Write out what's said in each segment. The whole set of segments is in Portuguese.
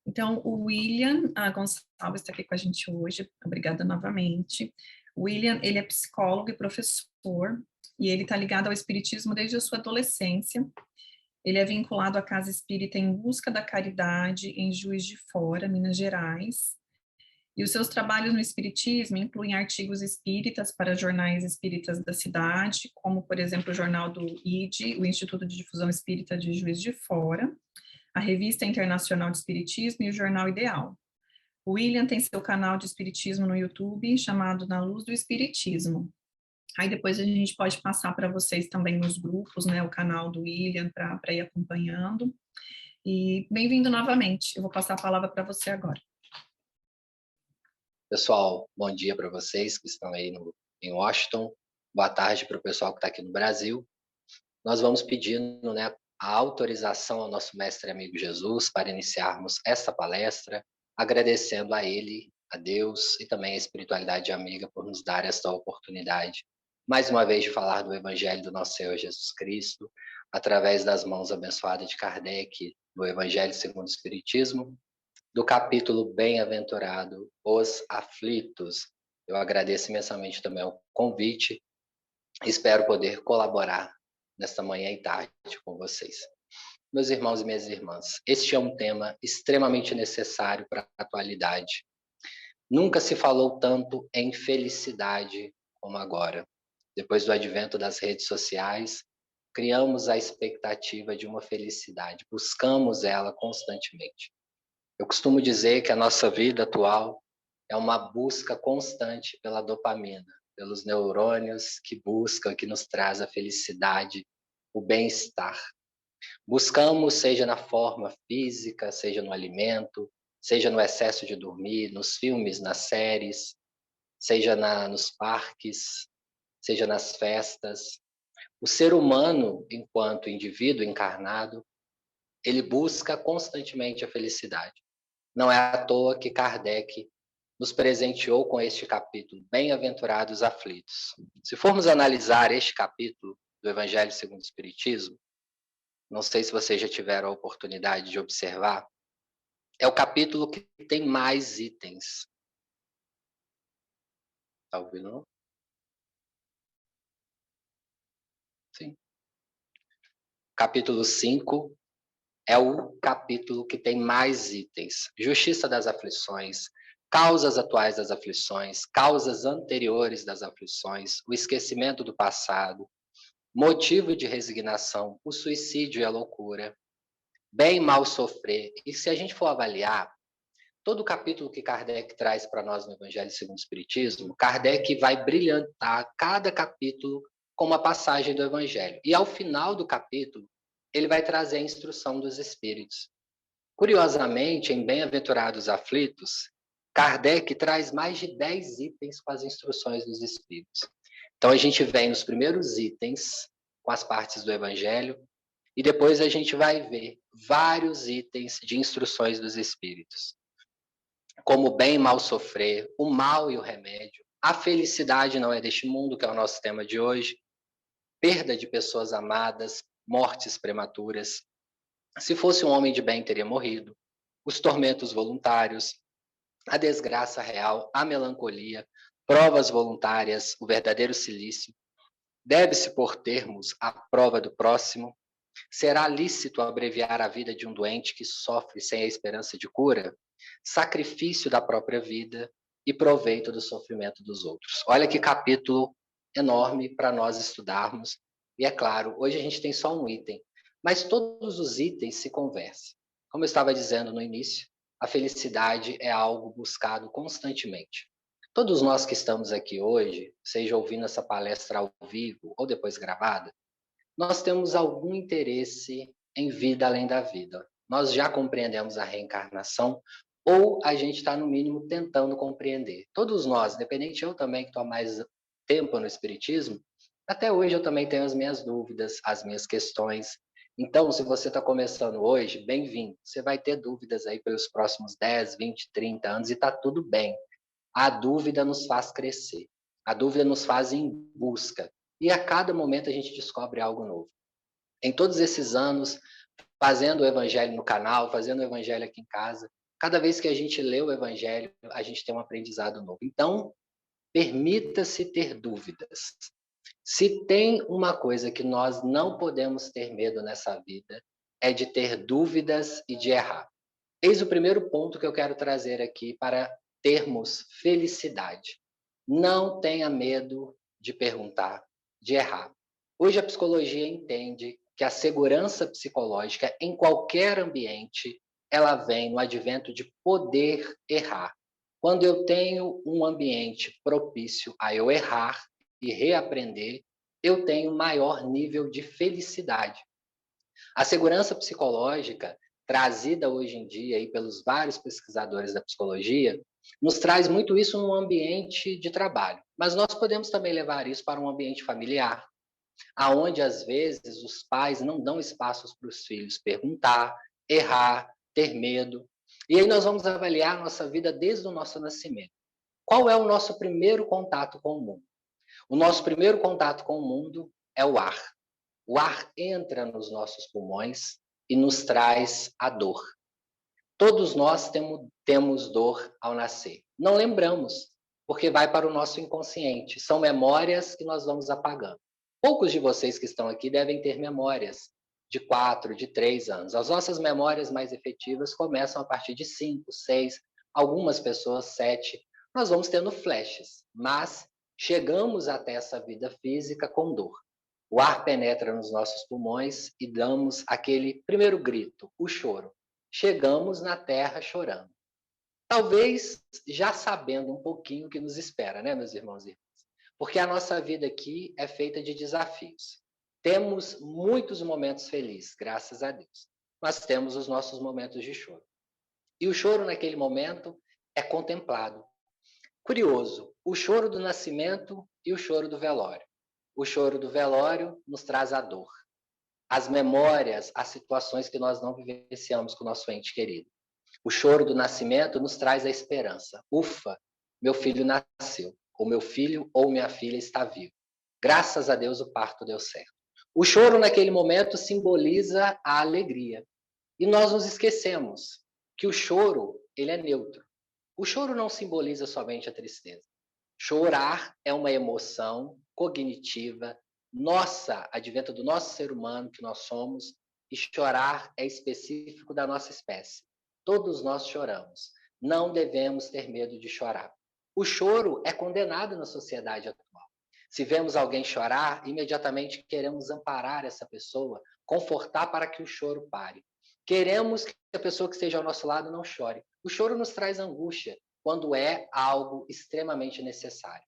Então, o William Gonçalves está aqui com a gente hoje, obrigada novamente. O William, ele é psicólogo e professor, e ele está ligado ao espiritismo desde a sua adolescência. Ele é vinculado à Casa Espírita Em Busca da Caridade, em Juiz de Fora, Minas Gerais. E os seus trabalhos no espiritismo incluem artigos espíritas para jornais espíritas da cidade, como, por exemplo, o jornal do ID, o Instituto de Difusão Espírita de Juiz de Fora, a Revista Internacional de Espiritismo e o Jornal Ideal. O William tem seu canal de espiritismo no YouTube, chamado Na Luz do Espiritismo. Aí depois a gente pode passar para vocês também nos grupos, né, o canal do William, para ir acompanhando. E bem-vindo novamente, eu vou passar a palavra para você agora. Pessoal, bom dia para vocês que estão aí em Washington, boa tarde para o pessoal que está aqui no Brasil. Nós vamos pedindo, né, a autorização ao nosso mestre amigo Jesus para iniciarmos essa palestra, agradecendo a ele, a Deus e também a espiritualidade amiga por nos dar esta oportunidade, mais uma vez, de falar do Evangelho do nosso Senhor Jesus Cristo, através das mãos abençoadas de Kardec, do Evangelho segundo o Espiritismo, do capítulo Bem-aventurado os aflitos. Eu agradeço imensamente também o convite, espero poder colaborar nesta manhã e tarde com vocês. Meus irmãos e minhas irmãs, este é um tema extremamente necessário para a atualidade. Nunca se falou tanto em felicidade como agora. Depois do advento das redes sociais, criamos a expectativa de uma felicidade, buscamos ela constantemente. Eu costumo dizer que a nossa vida atual é uma busca constante pela dopamina, pelos neurônios que buscam, que nos traz a felicidade, o bem-estar. Buscamos, seja na forma física, seja no alimento, seja no excesso de dormir, nos filmes, nas séries, seja nos parques, seja nas festas. O ser humano, enquanto indivíduo encarnado, ele busca constantemente a felicidade. Não é à toa que Kardec nos presenteou com este capítulo, Bem-aventurados aflitos. Se formos analisar este capítulo do Evangelho segundo o Espiritismo, não sei se vocês já tiveram a oportunidade de observar, é o capítulo que tem mais itens. Está ouvindo, não? Sim. Capítulo 5 é o capítulo que tem mais itens. Justiça das aflições, causas atuais das aflições, causas anteriores das aflições, o esquecimento do passado, motivo de resignação, o suicídio e a loucura, bem e mal sofrer. E se a gente for avaliar todo o capítulo que Kardec traz para nós no Evangelho segundo o Espiritismo, Kardec vai brilhantar cada capítulo com uma passagem do Evangelho. E ao final do capítulo, ele vai trazer a instrução dos Espíritos. Curiosamente, em Bem-aventurados aflitos, Kardec traz mais de 10 itens com as instruções dos Espíritos. Então, a gente vem nos primeiros itens, com as partes do Evangelho, e depois a gente vai ver vários itens de instruções dos Espíritos. Como o bem e mal sofrer, o mal e o remédio, a felicidade não é deste mundo, que é o nosso tema de hoje, perda de pessoas amadas, mortes prematuras. Se fosse um homem de bem, teria morrido. Os tormentos voluntários, a desgraça real, a melancolia, provas voluntárias, o verdadeiro cilício. Deve-se pôr termos à prova do próximo. Será lícito abreviar a vida de um doente que sofre sem a esperança de cura? Sacrifício da própria vida e proveito do sofrimento dos outros. Olha que capítulo enorme para nós estudarmos. E é claro, hoje a gente tem só um item, mas todos os itens se conversam. Como eu estava dizendo no início, a felicidade é algo buscado constantemente. Todos nós que estamos aqui hoje, seja ouvindo essa palestra ao vivo ou depois gravada, nós temos algum interesse em vida além da vida. Nós já compreendemos a reencarnação ou a gente está, no mínimo, tentando compreender. Todos nós, independente eu também, que estou há mais tempo no Espiritismo, até hoje eu também tenho as minhas dúvidas, as minhas questões. Então, se você está começando hoje, bem-vindo. Você vai ter dúvidas aí pelos próximos 10, 20, 30 anos e está tudo bem. A dúvida nos faz crescer. A dúvida nos faz em busca. E a cada momento a gente descobre algo novo. Em todos esses anos, fazendo o Evangelho no canal, fazendo o Evangelho aqui em casa, Cada vez que a gente lê o Evangelho, a gente tem um aprendizado novo. Então, permita-se ter dúvidas. Se tem uma coisa que nós não podemos ter medo nessa vida, é de ter dúvidas e de errar. Eis o primeiro ponto que eu quero trazer aqui para termos felicidade. Não tenha medo de perguntar, de errar. Hoje a psicologia entende que a segurança psicológica em qualquer ambiente, ela vem no advento de poder errar. Quando eu tenho um ambiente propício a eu errar e reaprender, eu tenho maior nível de felicidade. A segurança psicológica, trazida hoje em dia aí pelos vários pesquisadores da psicologia, nos traz muito isso num ambiente de trabalho. Mas nós podemos também levar isso para um ambiente familiar, aonde às vezes os pais não dão espaços para os filhos perguntar, errar, ter medo. E aí nós vamos avaliar a nossa vida desde o nosso nascimento. Qual é o nosso primeiro contato com o mundo? O nosso primeiro contato com o mundo é o ar. O ar entra nos nossos pulmões e nos traz a dor. Todos nós temos dor ao nascer. Não lembramos, porque vai para o nosso inconsciente. São memórias que nós vamos apagando. Poucos de vocês que estão aqui devem ter memórias de 4, de 3 anos. As nossas memórias mais efetivas começam a partir de 5, 6, algumas pessoas 7. Nós vamos tendo flashes, mas chegamos até essa vida física com dor. O ar penetra nos nossos pulmões e damos aquele primeiro grito, o choro. Chegamos na terra chorando. Talvez já sabendo um pouquinho o que nos espera, né, meus irmãos e irmãs? Porque a nossa vida aqui é feita de desafios. Temos muitos momentos felizes, graças a Deus. Mas temos os nossos momentos de choro. E o choro naquele momento é contemplado. Curioso, o choro do nascimento e o choro do velório. O choro do velório nos traz a dor, as memórias, as situações que nós não vivenciamos com o nosso ente querido. O choro do nascimento nos traz a esperança. Ufa, meu filho nasceu, ou meu filho ou minha filha está vivo. Graças a Deus o parto deu certo. O choro naquele momento simboliza a alegria. E nós nos esquecemos que o choro, ele é neutro. O choro não simboliza somente a tristeza. Chorar é uma emoção cognitiva nossa, advento do nosso ser humano que nós somos, e chorar é específico da nossa espécie. Todos nós choramos. Não devemos ter medo de chorar. O choro é condenado na sociedade atual. Se vemos alguém chorar, imediatamente queremos amparar essa pessoa, confortar para que o choro pare. Queremos que a pessoa que esteja ao nosso lado não chore. O choro nos traz angústia, quando é algo extremamente necessário.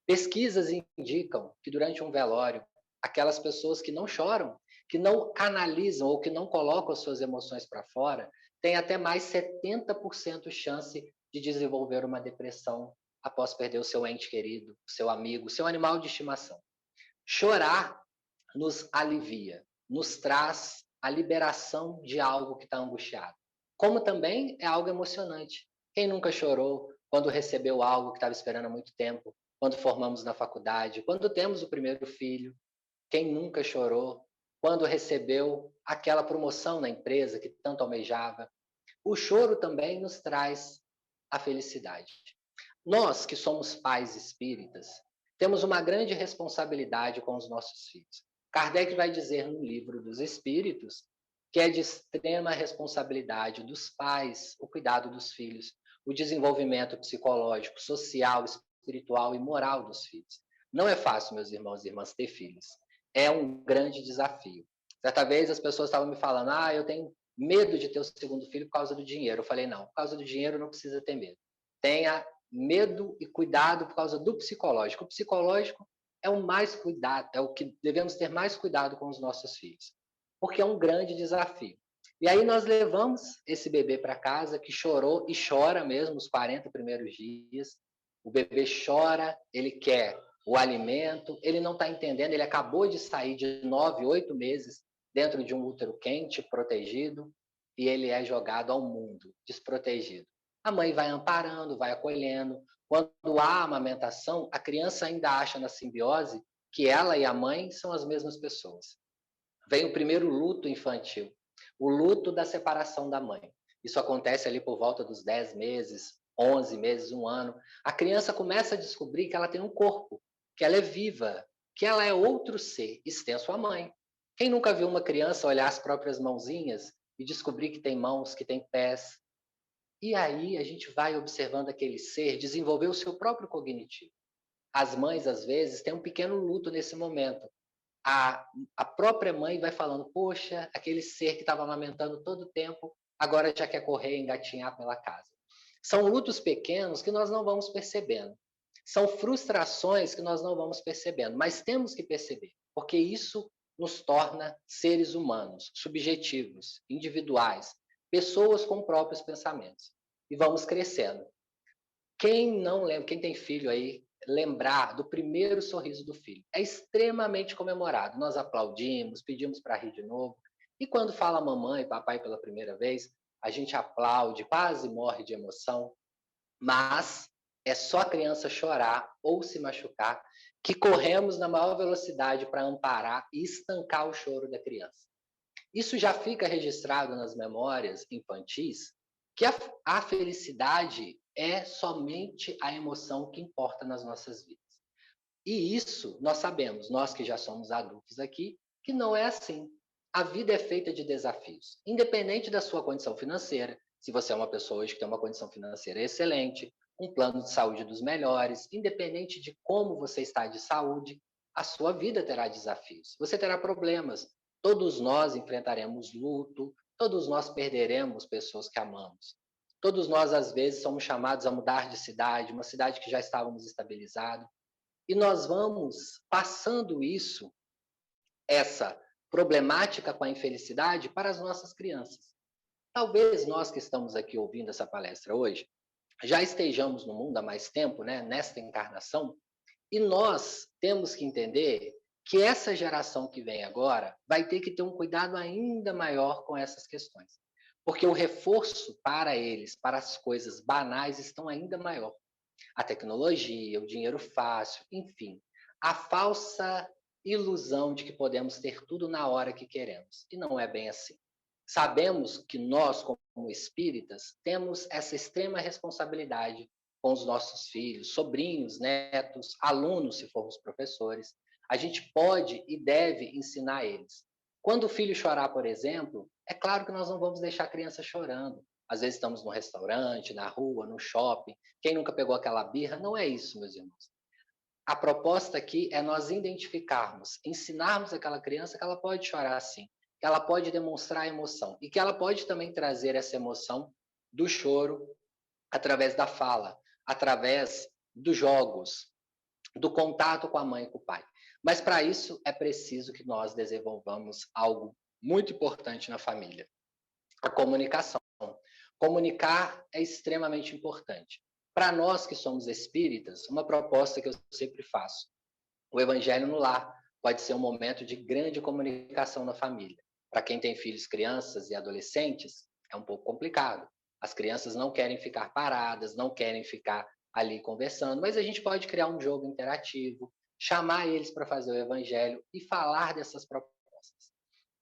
Pesquisas indicam que durante um velório, aquelas pessoas que não choram, que não canalizam ou que não colocam as suas emoções para fora, têm até mais 70% chance de desenvolver uma depressão após perder o seu ente querido, o seu amigo, o seu animal de estimação. Chorar nos alivia, nos traz a liberação de algo que está angustiado. Como também é algo emocionante. Quem nunca chorou quando recebeu algo que estava esperando há muito tempo, quando formamos na faculdade, quando temos o primeiro filho? Quem nunca chorou quando recebeu aquela promoção na empresa que tanto almejava? O choro também nos traz a felicidade. Nós, que somos pais espíritas, temos uma grande responsabilidade com os nossos filhos. Kardec vai dizer no Livro dos Espíritos que é de extrema responsabilidade dos pais o cuidado dos filhos, o desenvolvimento psicológico, social, espiritual e moral dos filhos. Não é fácil, meus irmãos e irmãs, ter filhos. É um grande desafio. Certa vez as pessoas estavam me falando, eu tenho medo de ter o segundo filho por causa do dinheiro. Eu falei, não, por causa do dinheiro não precisa ter medo. Tenha medo e cuidado por causa do psicológico. O psicológico é o mais cuidado, é o que devemos ter mais cuidado com os nossos filhos, porque é um grande desafio. E aí nós levamos esse bebê para casa que chorou e chora mesmo os 40 primeiros dias. O bebê chora, ele quer o alimento, ele não está entendendo, ele acabou de sair de 9, 8 meses dentro de um útero quente, protegido, e ele é jogado ao mundo, desprotegido. A mãe vai amparando, vai acolhendo. Quando há amamentação, a criança ainda acha na simbiose que ela e a mãe são as mesmas pessoas. Vem o primeiro luto infantil, o luto da separação da mãe. Isso acontece ali por volta dos 10 meses, 11 meses, 1 ano. A criança começa a descobrir que ela tem um corpo, que ela é viva, que ela é outro ser, extenso à mãe. Quem nunca viu uma criança olhar as próprias mãozinhas e descobrir que tem mãos, que tem pés? E aí a gente vai observando aquele ser desenvolver o seu próprio cognitivo. As mães, às vezes, têm um pequeno luto nesse momento. A própria mãe vai falando, poxa, aquele ser que estava amamentando todo o tempo, agora já quer correr e engatinhar pela casa. São lutos pequenos que nós não vamos percebendo. São frustrações que nós não vamos percebendo, mas temos que perceber, porque isso nos torna seres humanos, subjetivos, individuais, pessoas com próprios pensamentos. E vamos crescendo. Quem não lembra, quem tem filho aí, lembrar do primeiro sorriso do filho. É extremamente comemorado. Nós aplaudimos, pedimos para rir de novo. E quando fala mamãe e papai pela primeira vez, a gente aplaude, quase morre de emoção. Mas é só a criança chorar ou se machucar que corremos na maior velocidade para amparar e estancar o choro da criança. Isso já fica registrado nas memórias infantis, que a felicidade é somente a emoção que importa nas nossas vidas. E isso nós sabemos, nós que já somos adultos aqui, que não é assim. A vida é feita de desafios, independente da sua condição financeira. Se você é uma pessoa hoje que tem uma condição financeira excelente, um plano de saúde dos melhores, independente de como você está de saúde, a sua vida terá desafios. Você terá problemas. Todos nós enfrentaremos luto, todos nós perderemos pessoas que amamos. Todos nós, às vezes, somos chamados a mudar de cidade, uma cidade que já estávamos estabilizados. E nós vamos passando isso, essa problemática com a infelicidade, para as nossas crianças. Talvez nós que estamos aqui ouvindo essa palestra hoje, já estejamos no mundo há mais tempo, né, nesta encarnação, e nós temos que entender que essa geração que vem agora vai ter que ter um cuidado ainda maior com essas questões. Porque o reforço para eles, para as coisas banais, estão ainda maior. A tecnologia, o dinheiro fácil, enfim, a falsa ilusão de que podemos ter tudo na hora que queremos. E não é bem assim. Sabemos que nós, como espíritas, temos essa extrema responsabilidade com os nossos filhos, sobrinhos, netos, alunos, se formos professores. A gente pode e deve ensinar eles. Quando o filho chorar, por exemplo, é claro que nós não vamos deixar a criança chorando. Às vezes estamos no restaurante, na rua, no shopping. Quem nunca pegou aquela birra? Não é isso, meus irmãos. A proposta aqui é nós identificarmos, ensinarmos aquela criança que ela pode chorar sim, que ela pode demonstrar emoção e que ela pode também trazer essa emoção do choro através da fala, através dos jogos, do contato com a mãe e com o pai. Mas para isso é preciso que nós desenvolvamos algo muito importante na família: a comunicação. Comunicar é extremamente importante. Para nós que somos espíritas, uma proposta que eu sempre faço: o Evangelho no Lar pode ser um momento de grande comunicação na família. Para quem tem filhos, crianças e adolescentes, é um pouco complicado. As crianças não querem ficar paradas, não querem ficar ali conversando, mas a gente pode criar um jogo interativo, chamar eles para fazer o Evangelho e falar dessas propostas.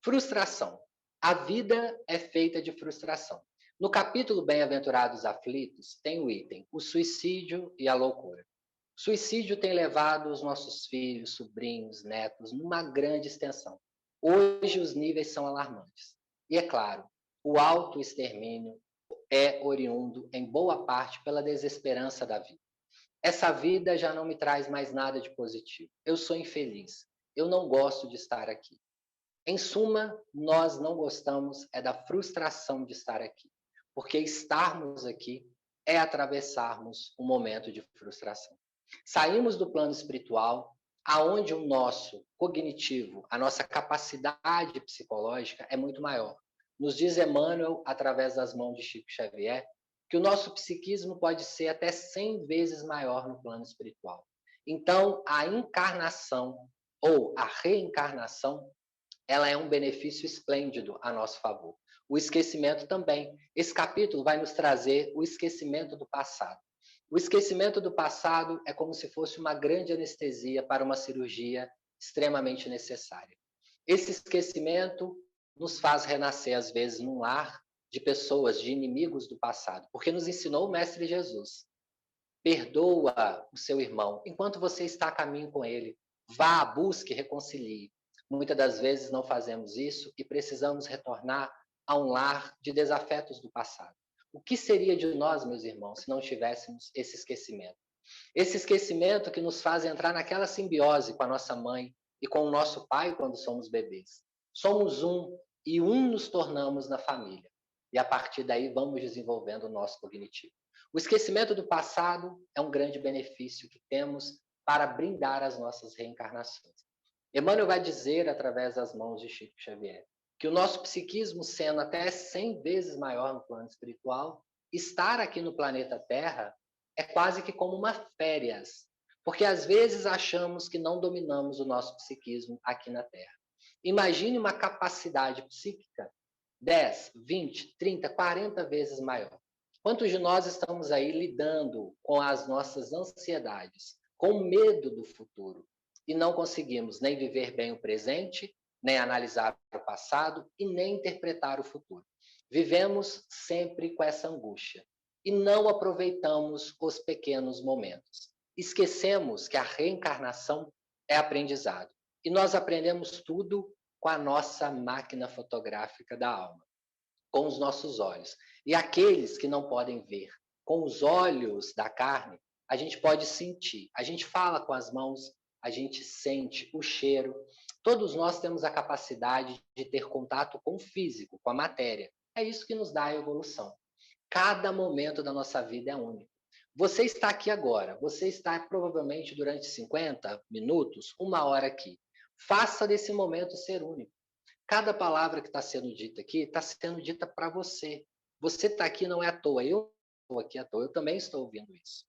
Frustração. A vida é feita de frustração. No capítulo Bem-aventurados aflitos, tem o item: o suicídio e a loucura. Suicídio tem levado os nossos filhos, sobrinhos, netos, numa grande extensão. Hoje os níveis são alarmantes. E é claro, o autoextermínio é oriundo, em boa parte, pela desesperança da vida. Essa vida já não me traz mais nada de positivo. Eu sou infeliz. Eu não gosto de estar aqui. Em suma, nós não gostamos é da frustração de estar aqui. Porque estarmos aqui é atravessarmos um momento de frustração. Saímos do plano espiritual, aonde o nosso cognitivo, a nossa capacidade psicológica é muito maior. Nos diz Emmanuel, através das mãos de Chico Xavier, que o nosso psiquismo pode ser até 100 vezes maior no plano espiritual. Então, a encarnação ou a reencarnação, ela é um benefício esplêndido a nosso favor. O esquecimento também. Esse capítulo vai nos trazer o esquecimento do passado. O esquecimento do passado é como se fosse uma grande anestesia para uma cirurgia extremamente necessária. Esse esquecimento nos faz renascer, às vezes, num lar, de pessoas, de inimigos do passado, porque nos ensinou o Mestre Jesus. Perdoa o seu irmão enquanto você está a caminho com ele. Vá, busque, reconcilie. Muitas das vezes não fazemos isso e precisamos retornar a um lar de desafetos do passado. O que seria de nós, meus irmãos, se não tivéssemos esse esquecimento? Esse esquecimento que nos faz entrar naquela simbiose com a nossa mãe e com o nosso pai quando somos bebês. Somos um e um nos tornamos na família. E a partir daí vamos desenvolvendo o nosso cognitivo. O esquecimento do passado é um grande benefício que temos para brindar as nossas reencarnações. Emmanuel vai dizer, através das mãos de Chico Xavier, que o nosso psiquismo, sendo até 100 vezes maior no plano espiritual, estar aqui no planeta Terra é quase que como uma férias, porque às vezes achamos que não dominamos o nosso psiquismo aqui na Terra. Imagine uma capacidade psíquica 10, 20, 30, 40 vezes maior. Quantos de nós estamos aí lidando com as nossas ansiedades, com medo do futuro, e não conseguimos nem viver bem o presente, nem analisar o passado e nem interpretar o futuro? Vivemos sempre com essa angústia e não aproveitamos os pequenos momentos. Esquecemos que a reencarnação é aprendizado e nós aprendemos tudo com a nossa máquina fotográfica da alma, com os nossos olhos. E aqueles que não podem ver com os olhos da carne, a gente pode sentir. A gente fala com as mãos, a gente sente o cheiro. Todos nós temos a capacidade de ter contato com o físico, com a matéria. É isso que nos dá a evolução. Cada momento da nossa vida é único. Você está aqui agora, você está provavelmente durante 50 minutos, 1 hora aqui. Faça desse momento ser único. Cada palavra que está sendo dita aqui está sendo dita para você. Você está aqui não é à toa, eu estou aqui à toa, eu também estou ouvindo isso.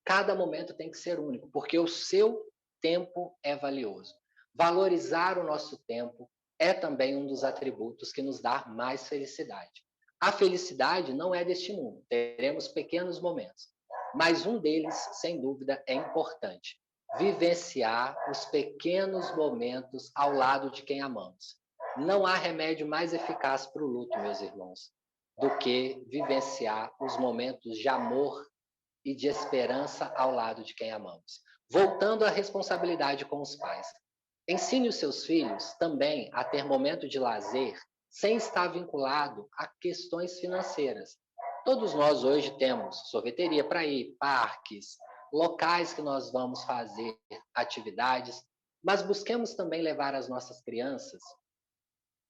Cada momento tem que ser único, porque o seu tempo é valioso. Valorizar o nosso tempo é também um dos atributos que nos dá mais felicidade. A felicidade não é deste mundo, teremos pequenos momentos, mas um deles, sem dúvida, é importante. Vivenciar os pequenos momentos ao lado de quem amamos. Não há remédio mais eficaz para o luto, meus irmãos, do que vivenciar os momentos de amor e de esperança ao lado de quem amamos. Voltando à responsabilidade com os pais. Ensine os seus filhos também a ter momento de lazer sem estar vinculado a questões financeiras. Todos nós hoje temos sorveteria para ir, parques, locais que nós vamos fazer atividades, mas busquemos também levar as nossas crianças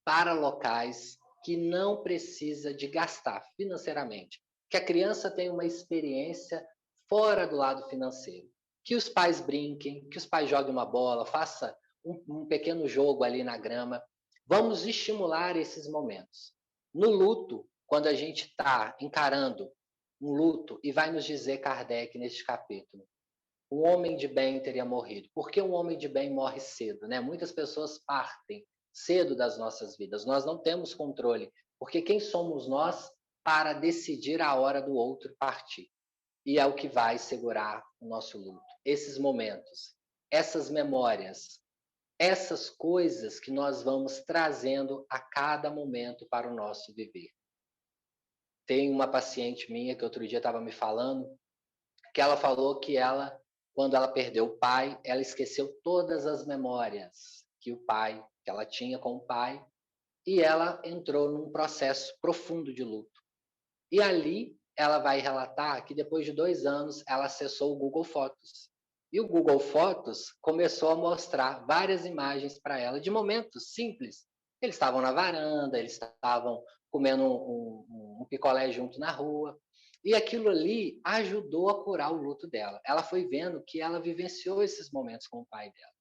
para locais que não precisa de gastar financeiramente, que a criança tenha uma experiência fora do lado financeiro, que os pais brinquem, que os pais joguem uma bola, faça um pequeno jogo ali na grama. Vamos estimular esses momentos. No luto, quando a gente está encarando um luto, e vai nos dizer Kardec neste capítulo, um homem de bem teria morrido. Por que um homem de bem morre cedo, né? Muitas pessoas partem cedo das nossas vidas. Nós não temos controle, porque quem somos nós para decidir a hora do outro partir? E é o que vai segurar o nosso luto. Esses momentos, essas memórias, essas coisas que nós vamos trazendo a cada momento para o nosso viver. Tem uma paciente minha que outro dia estava me falando, que ela falou que ela, quando ela perdeu o pai, ela esqueceu todas as memórias que ela tinha com o pai, e ela entrou num processo profundo de luto. E ali ela vai relatar que depois de 2 anos ela acessou o Google Fotos. E o Google Fotos começou a mostrar várias imagens para ela de momentos simples. Eles estavam na varanda, eles estavam comendo um picolé junto na rua. E aquilo ali ajudou a curar o luto dela. Ela foi vendo que ela vivenciou esses momentos com o pai dela.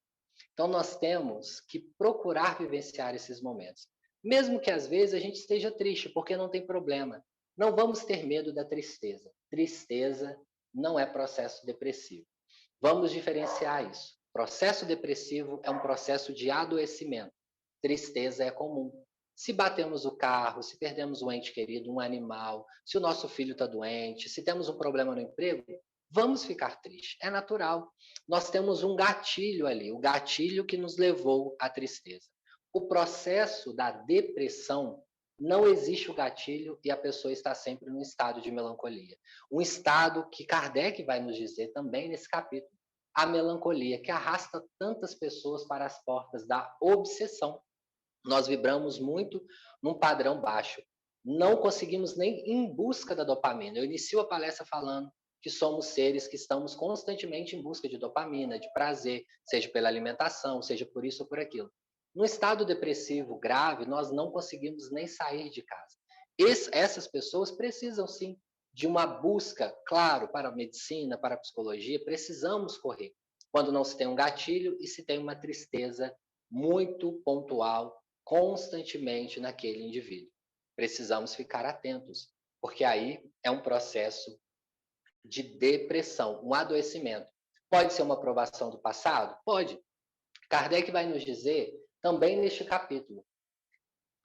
Então, nós temos que procurar vivenciar esses momentos. Mesmo que às vezes a gente esteja triste, porque não tem problema. Não vamos ter medo da tristeza. Tristeza não é processo depressivo. Vamos diferenciar isso. Processo depressivo é um processo de adoecimento. Tristeza é comum. Se batemos o carro, se perdemos um ente querido, um animal, se o nosso filho está doente, se temos um problema no emprego, vamos ficar tristes. É natural. Nós temos um gatilho ali, o gatilho que nos levou à tristeza. O processo da depressão Não existe o gatilho e a pessoa está sempre num estado de melancolia. Um estado que Kardec vai nos dizer também nesse capítulo. A melancolia que arrasta tantas pessoas para as portas da obsessão. Nós vibramos muito num padrão baixo. Não conseguimos nem ir em busca da dopamina. Eu inicio a palestra falando que somos seres que estamos constantemente em busca de dopamina, de prazer, seja pela alimentação, seja por isso ou por aquilo. No estado depressivo grave, nós não conseguimos nem sair de casa. Essas pessoas precisam sim de uma busca, claro, para a medicina, para a psicologia, precisamos correr. Quando não se tem um gatilho e se tem uma tristeza muito pontual, constantemente naquele indivíduo. Precisamos ficar atentos, porque aí é um processo de depressão, um adoecimento. Pode ser uma aprovação do passado? Pode. Kardec vai nos dizer, também neste capítulo,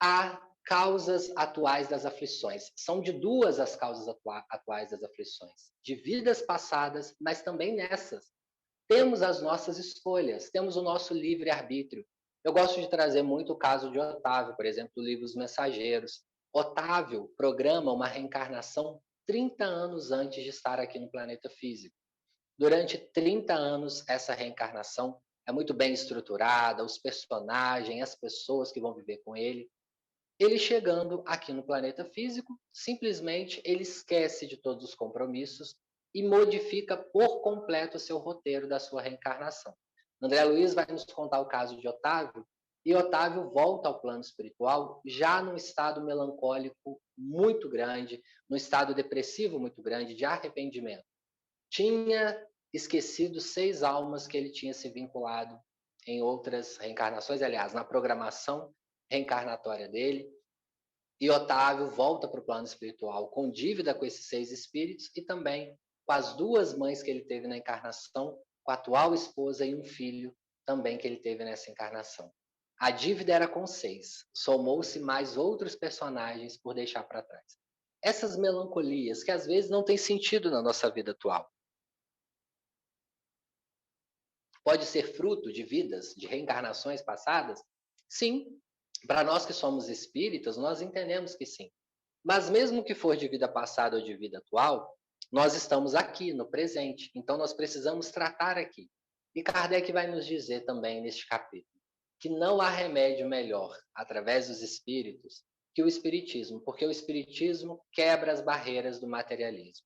há causas atuais das aflições. São de duas as causas atuais das aflições. De vidas passadas, mas também nessas. Temos as nossas escolhas, temos o nosso livre-arbítrio. Eu gosto de trazer muito o caso de Otávio, por exemplo, do livro Os Mensageiros. Otávio programa uma reencarnação 30 anos antes de estar aqui no planeta físico. Durante 30 anos, essa reencarnação é muito bem estruturada, os personagens, as pessoas que vão viver com ele. Ele chegando aqui no planeta físico, simplesmente ele esquece de todos os compromissos e modifica por completo o seu roteiro da sua reencarnação. André Luiz vai nos contar o caso de Otávio, e Otávio volta ao plano espiritual já num estado melancólico muito grande, num estado depressivo muito grande, de arrependimento. Tinha esquecido 6 almas que ele tinha se vinculado em outras reencarnações, aliás, na programação reencarnatória dele, e Otávio volta para o plano espiritual com dívida com esses 6 espíritos e também com as 2 mães que ele teve na encarnação, com a atual esposa e um filho também que ele teve nessa encarnação. A dívida era com 6, somou-se mais outros personagens por deixar para trás. Essas melancolias que às vezes não têm sentido na nossa vida atual. Pode ser fruto de vidas, de reencarnações passadas? Sim, para nós que somos espíritas, nós entendemos que sim. Mas mesmo que for de vida passada ou de vida atual, nós estamos aqui, no presente. Então nós precisamos tratar aqui. E Kardec vai nos dizer também neste capítulo que não há remédio melhor, através dos espíritos, que o espiritismo, porque o espiritismo quebra as barreiras do materialismo.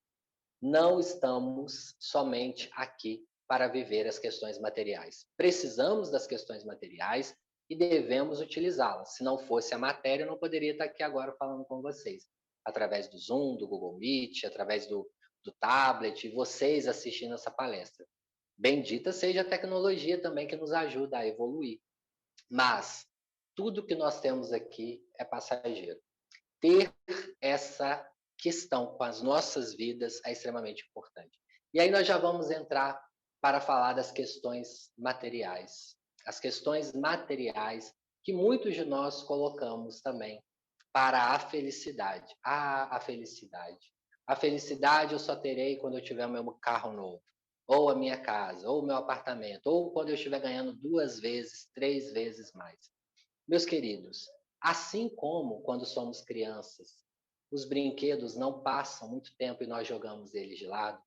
Não estamos somente aqui para viver as questões materiais. Precisamos das questões materiais e devemos utilizá-las. Se não fosse a matéria, eu não poderia estar aqui agora falando com vocês. Através do Zoom, do Google Meet, através do tablet, vocês assistindo essa palestra. Bendita seja a tecnologia também que nos ajuda a evoluir. Mas tudo que nós temos aqui é passageiro. Ter essa questão com as nossas vidas é extremamente importante. E aí nós já vamos entrar para falar das questões materiais. As questões materiais que muitos de nós colocamos também para a felicidade. A felicidade. A felicidade eu só terei quando eu tiver o meu carro novo, ou a minha casa, ou o meu apartamento, ou quando eu estiver ganhando 2 vezes, 3 vezes mais. Meus queridos, assim como quando somos crianças, os brinquedos não passam muito tempo e nós jogamos eles de lado,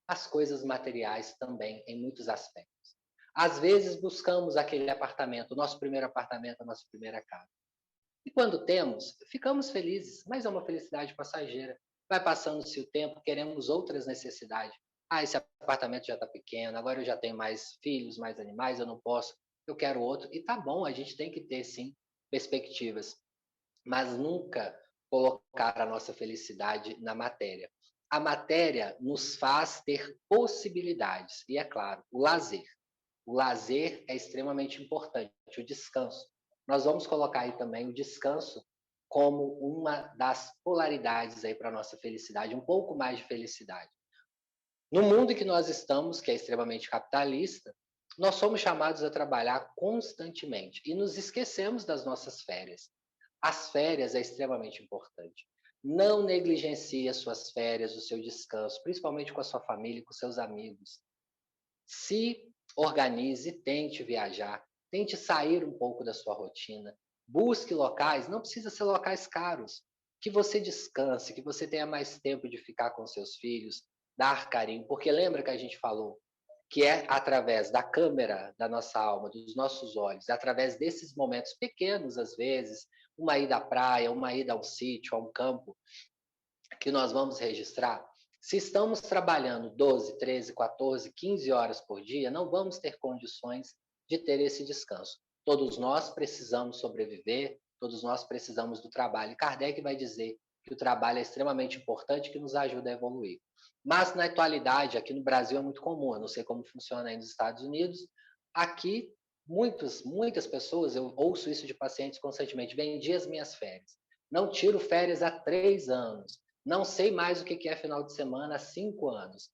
as coisas materiais também, em muitos aspectos. Às vezes buscamos aquele apartamento, o nosso primeiro apartamento, a nossa primeira casa. E quando temos, ficamos felizes, mas é uma felicidade passageira. Vai passando-se o tempo, queremos outras necessidades. Ah, esse apartamento já está pequeno, agora eu já tenho mais filhos, mais animais, eu não posso, eu quero outro. E tá bom, a gente tem que ter, sim, perspectivas, mas nunca colocar a nossa felicidade na matéria. A matéria nos faz ter possibilidades, e é claro, o lazer. O lazer é extremamente importante, o descanso. Nós vamos colocar aí também o descanso como uma das polaridades aí para a nossa felicidade, um pouco mais de felicidade. No mundo em que nós estamos, que é extremamente capitalista, nós somos chamados a trabalhar constantemente e nos esquecemos das nossas férias. As férias é extremamente importante. Não negligencie as suas férias, o seu descanso, principalmente com a sua família e com seus amigos. Se organize, tente viajar, tente sair um pouco da sua rotina, Busque locais, não precisa ser locais caros, que você descanse, que você tenha mais tempo de ficar com seus filhos, dar carinho, porque lembra que a gente falou que é através da câmera da nossa alma, dos nossos olhos, é através desses momentos pequenos, às vezes, uma ida à praia, uma ida ao sítio, a um campo, que nós vamos registrar. Se estamos trabalhando 12, 13, 14, 15 horas por dia, não vamos ter condições de ter esse descanso. Todos nós precisamos sobreviver, todos nós precisamos do trabalho. E Kardec vai dizer que o trabalho é extremamente importante, que nos ajuda a evoluir. Mas, na atualidade, aqui no Brasil é muito comum, eu não sei como funciona aí nos Estados Unidos, aqui muitas pessoas, eu ouço isso de pacientes constantemente, vendi as minhas férias. Não tiro férias há 3 anos. Não sei mais o que é final de semana há 5 anos.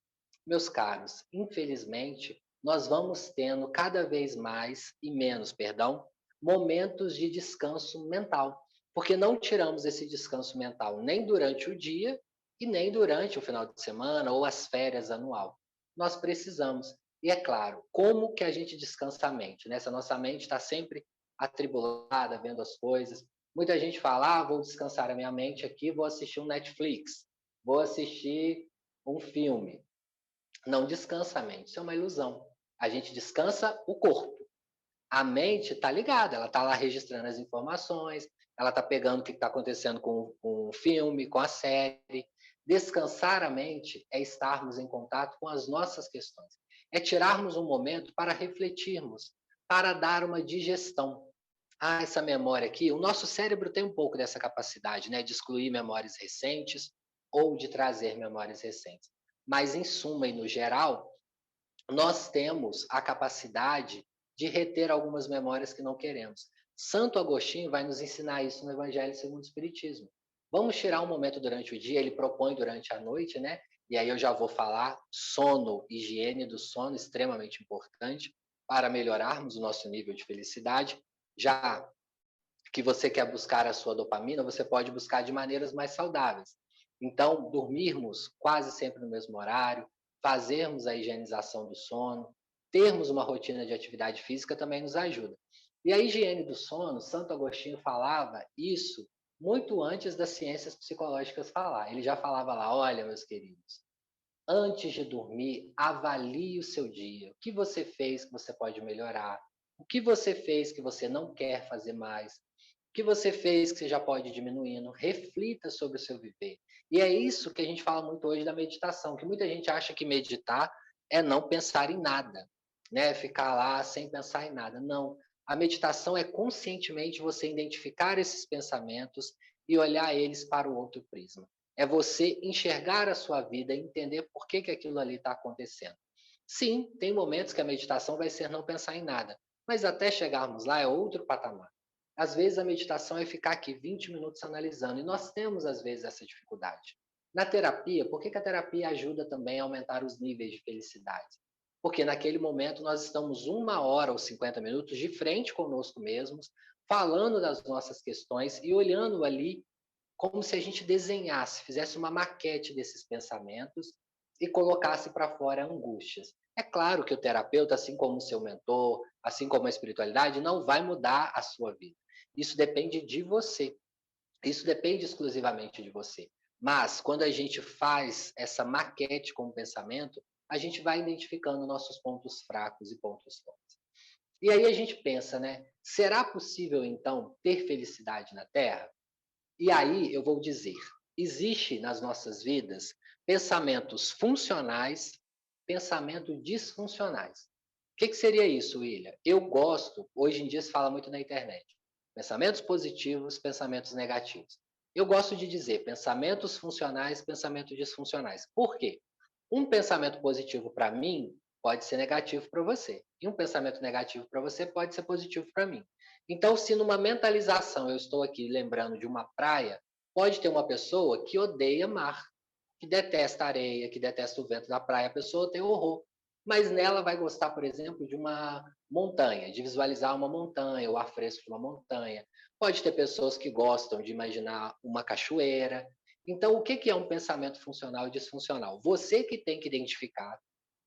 Meus caros, infelizmente, nós vamos tendo cada vez mais, e menos, perdão, momentos de descanso mental. Porque não tiramos esse descanso mental nem durante o dia e nem durante o final de semana ou as férias anual. Nós precisamos. E é claro, como que a gente descansa a mente? Né? Se a nossa mente está sempre atribulada, vendo as coisas. Muita gente fala, vou descansar a minha mente aqui, vou assistir um Netflix, vou assistir um filme. Não descansa a mente, isso é uma ilusão. A gente descansa o corpo. A mente está ligada, ela está lá registrando as informações, ela está pegando o que está acontecendo com o filme, com a série. Descansar a mente é estarmos em contato com as nossas questões. É tirarmos um momento para refletirmos, para dar uma digestão. Essa memória aqui, o nosso cérebro tem um pouco dessa capacidade, né, de excluir memórias recentes ou de trazer memórias recentes. Mas, em suma e no geral, nós temos a capacidade de reter algumas memórias que não queremos. Santo Agostinho vai nos ensinar isso no Evangelho segundo o Espiritismo. Vamos tirar um momento durante o dia, ele propõe durante a noite, né? E aí eu já vou falar sono, higiene do sono, extremamente importante para melhorarmos o nosso nível de felicidade. Já que você quer buscar a sua dopamina, você pode buscar de maneiras mais saudáveis. Então, dormirmos quase sempre no mesmo horário, fazermos a higienização do sono, termos uma rotina de atividade física também nos ajuda. E a higiene do sono, Santo Agostinho falava isso muito antes das ciências psicológicas falar. Ele já falava lá, olha, meus queridos, antes de dormir, avalie o seu dia. O que você fez que você pode melhorar? O que você fez que você não quer fazer mais? O que você fez que você já pode ir diminuindo? Reflita sobre o seu viver. E é isso que a gente fala muito hoje da meditação, que muita gente acha que meditar é não pensar em nada, né? Ficar lá sem pensar em nada. Não. A meditação é conscientemente você identificar esses pensamentos e olhar eles para o outro prisma. É você enxergar a sua vida e entender por que aquilo ali está acontecendo. Sim, tem momentos que a meditação vai ser não pensar em nada, mas até chegarmos lá é outro patamar. Às vezes a meditação é ficar aqui 20 minutos analisando, e nós temos às vezes essa dificuldade. Na terapia, por que a terapia ajuda também a aumentar os níveis de felicidade? Porque naquele momento nós estamos 1 hora ou 50 minutos de frente conosco mesmos, falando das nossas questões e olhando ali como se a gente desenhasse, fizesse uma maquete desses pensamentos e colocasse para fora angústias. É claro que o terapeuta, assim como o seu mentor, assim como a espiritualidade, não vai mudar a sua vida. Isso depende de você. Isso depende exclusivamente de você. Mas, quando a gente faz essa maquete com o pensamento, a gente vai identificando nossos pontos fracos e pontos fortes. E aí a gente pensa, né? Será possível, então, ter felicidade na Terra? E aí eu vou dizer, existe nas nossas vidas pensamentos funcionais, pensamentos disfuncionais. O que seria isso, William? Eu gosto, hoje em dia se fala muito na internet, pensamentos positivos, pensamentos negativos. Eu gosto de dizer pensamentos funcionais, pensamentos disfuncionais. Por quê? Um pensamento positivo para mim pode ser negativo para você. E um pensamento negativo para você pode ser positivo para mim. Então, se numa mentalização eu estou aqui lembrando de uma praia, pode ter uma pessoa que odeia mar, que detesta areia, que detesta o vento da praia, a pessoa tem horror. Mas nela vai gostar, por exemplo, de uma montanha, de visualizar uma montanha, o ar fresco de uma montanha. Pode ter pessoas que gostam de imaginar uma cachoeira. Então, o que é um pensamento funcional e disfuncional? Você que tem que identificar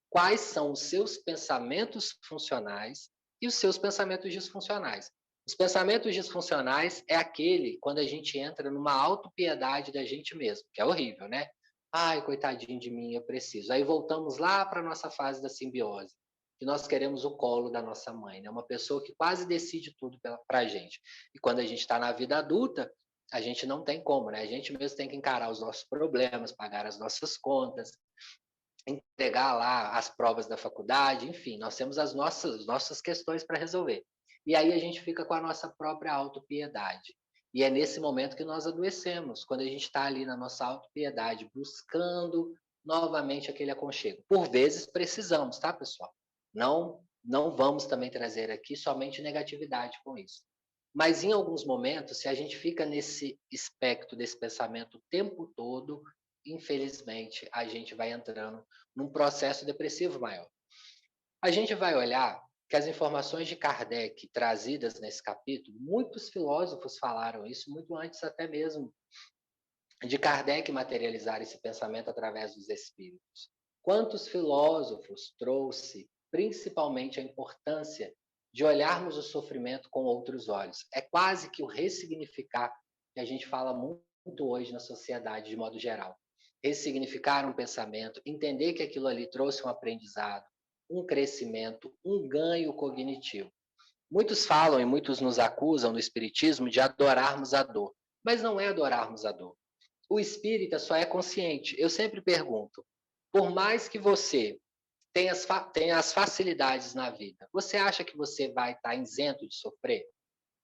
quais são os seus pensamentos funcionais e os seus pensamentos disfuncionais. Os pensamentos disfuncionais é aquele quando a gente entra numa autopiedade da gente mesmo, que é horrível, né? Ai, coitadinho de mim, eu preciso. Aí voltamos lá para a nossa fase da simbiose, que nós queremos o colo da nossa mãe, né? Uma pessoa que quase decide tudo para a gente. E quando a gente está na vida adulta, a gente não tem como, né? A gente mesmo tem que encarar os nossos problemas, pagar as nossas contas, entregar lá as provas da faculdade, enfim, nós temos as nossas questões para resolver. E aí a gente fica com a nossa própria autopiedade. E é nesse momento que nós adoecemos, quando a gente está ali na nossa autopiedade, buscando novamente aquele aconchego. Por vezes precisamos, tá, pessoal? Não vamos também trazer aqui somente negatividade com isso. Mas em alguns momentos, se a gente fica nesse espectro desse pensamento o tempo todo, infelizmente, a gente vai entrando num processo depressivo maior. A gente vai olhar que as informações de Kardec trazidas nesse capítulo, muitos filósofos falaram isso, muito antes até mesmo de Kardec materializar esse pensamento através dos espíritos. Quantos filósofos trouxe principalmente a importância de olharmos o sofrimento com outros olhos? É quase que o ressignificar que a gente fala muito hoje na sociedade de modo geral. Ressignificar um pensamento, entender que aquilo ali trouxe um aprendizado, um crescimento, um ganho cognitivo. Muitos falam e muitos nos acusam no espiritismo de adorarmos a dor, mas não é adorarmos a dor. O espírita só é consciente. Eu sempre pergunto, por mais que você tenha as facilidades na vida, você acha que você vai estar isento de sofrer?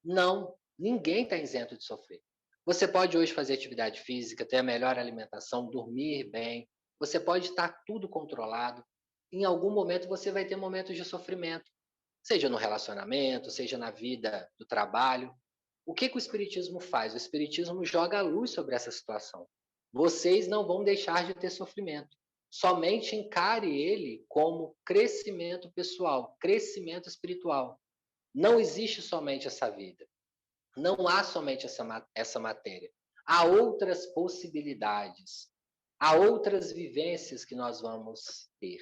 Não, ninguém está isento de sofrer. Você pode hoje fazer atividade física, ter a melhor alimentação, dormir bem, você pode estar tudo controlado. Em algum momento você vai ter momentos de sofrimento, seja no relacionamento, seja na vida do trabalho. O que o Espiritismo faz? O Espiritismo joga a luz sobre essa situação. Vocês não vão deixar de ter sofrimento. Somente encare ele como crescimento pessoal, crescimento espiritual. Não existe somente essa vida. Não há somente essa matéria. Há outras possibilidades. Há outras vivências que nós vamos ter.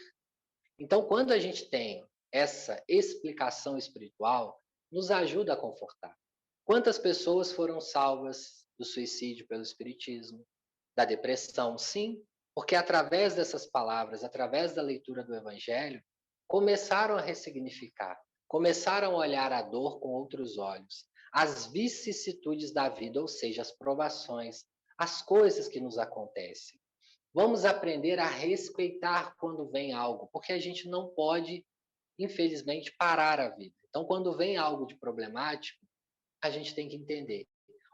Então, quando a gente tem essa explicação espiritual, nos ajuda a confortar. Quantas pessoas foram salvas do suicídio pelo Espiritismo, da depressão? Sim, porque através dessas palavras, através da leitura do Evangelho, começaram a ressignificar, começaram a olhar a dor com outros olhos, as vicissitudes da vida, ou seja, as provações, as coisas que nos acontecem. Vamos aprender a respeitar quando vem algo, porque a gente não pode, infelizmente, parar a vida. Então, quando vem algo de problemático, a gente tem que entender.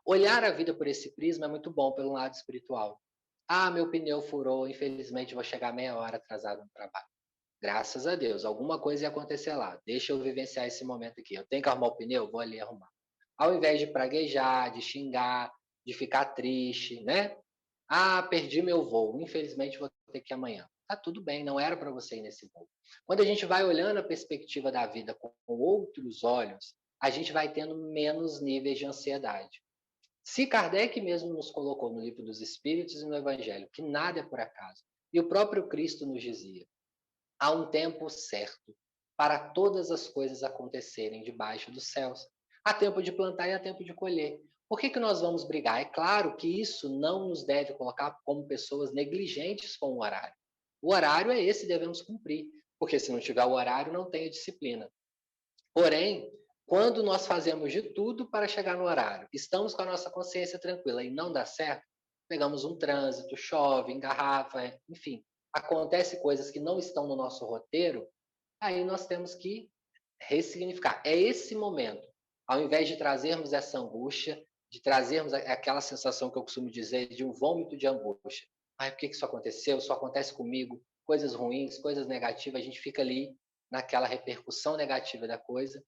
Olhar a vida por esse prisma é muito bom pelo lado espiritual. Ah, meu pneu furou, infelizmente vou chegar meia hora atrasado no trabalho. Graças a Deus, alguma coisa ia acontecer lá. Deixa eu vivenciar esse momento aqui. Eu tenho que arrumar o pneu? Vou ali arrumar. Ao invés de praguejar, de xingar, de ficar triste, né? Ah, perdi meu voo. Infelizmente vou ter que ir amanhã. Tá tudo bem, não era para você ir nesse voo. Quando a gente vai olhando a perspectiva da vida com outros olhos, a gente vai tendo menos níveis de ansiedade. Se Kardec mesmo nos colocou no Livro dos Espíritos e no Evangelho que nada é por acaso, e o próprio Cristo nos dizia, há um tempo certo para todas as coisas acontecerem debaixo dos céus. Há tempo de plantar e há tempo de colher. Por que nós vamos brigar? É claro que isso não nos deve colocar como pessoas negligentes com o horário. O horário é esse, devemos cumprir, porque se não tiver o horário, não tem a disciplina. Porém, quando nós fazemos de tudo para chegar no horário, estamos com a nossa consciência tranquila e não dá certo, pegamos um trânsito, chove, engarrafa, enfim, acontece coisas que não estão no nosso roteiro, aí nós temos que ressignificar. É esse momento, ao invés de trazermos essa angústia, de trazermos aquela sensação que eu costumo dizer de um vômito de angústia. Ai, por que isso aconteceu? Isso acontece comigo? Coisas ruins, coisas negativas, a gente fica ali naquela repercussão negativa da coisa,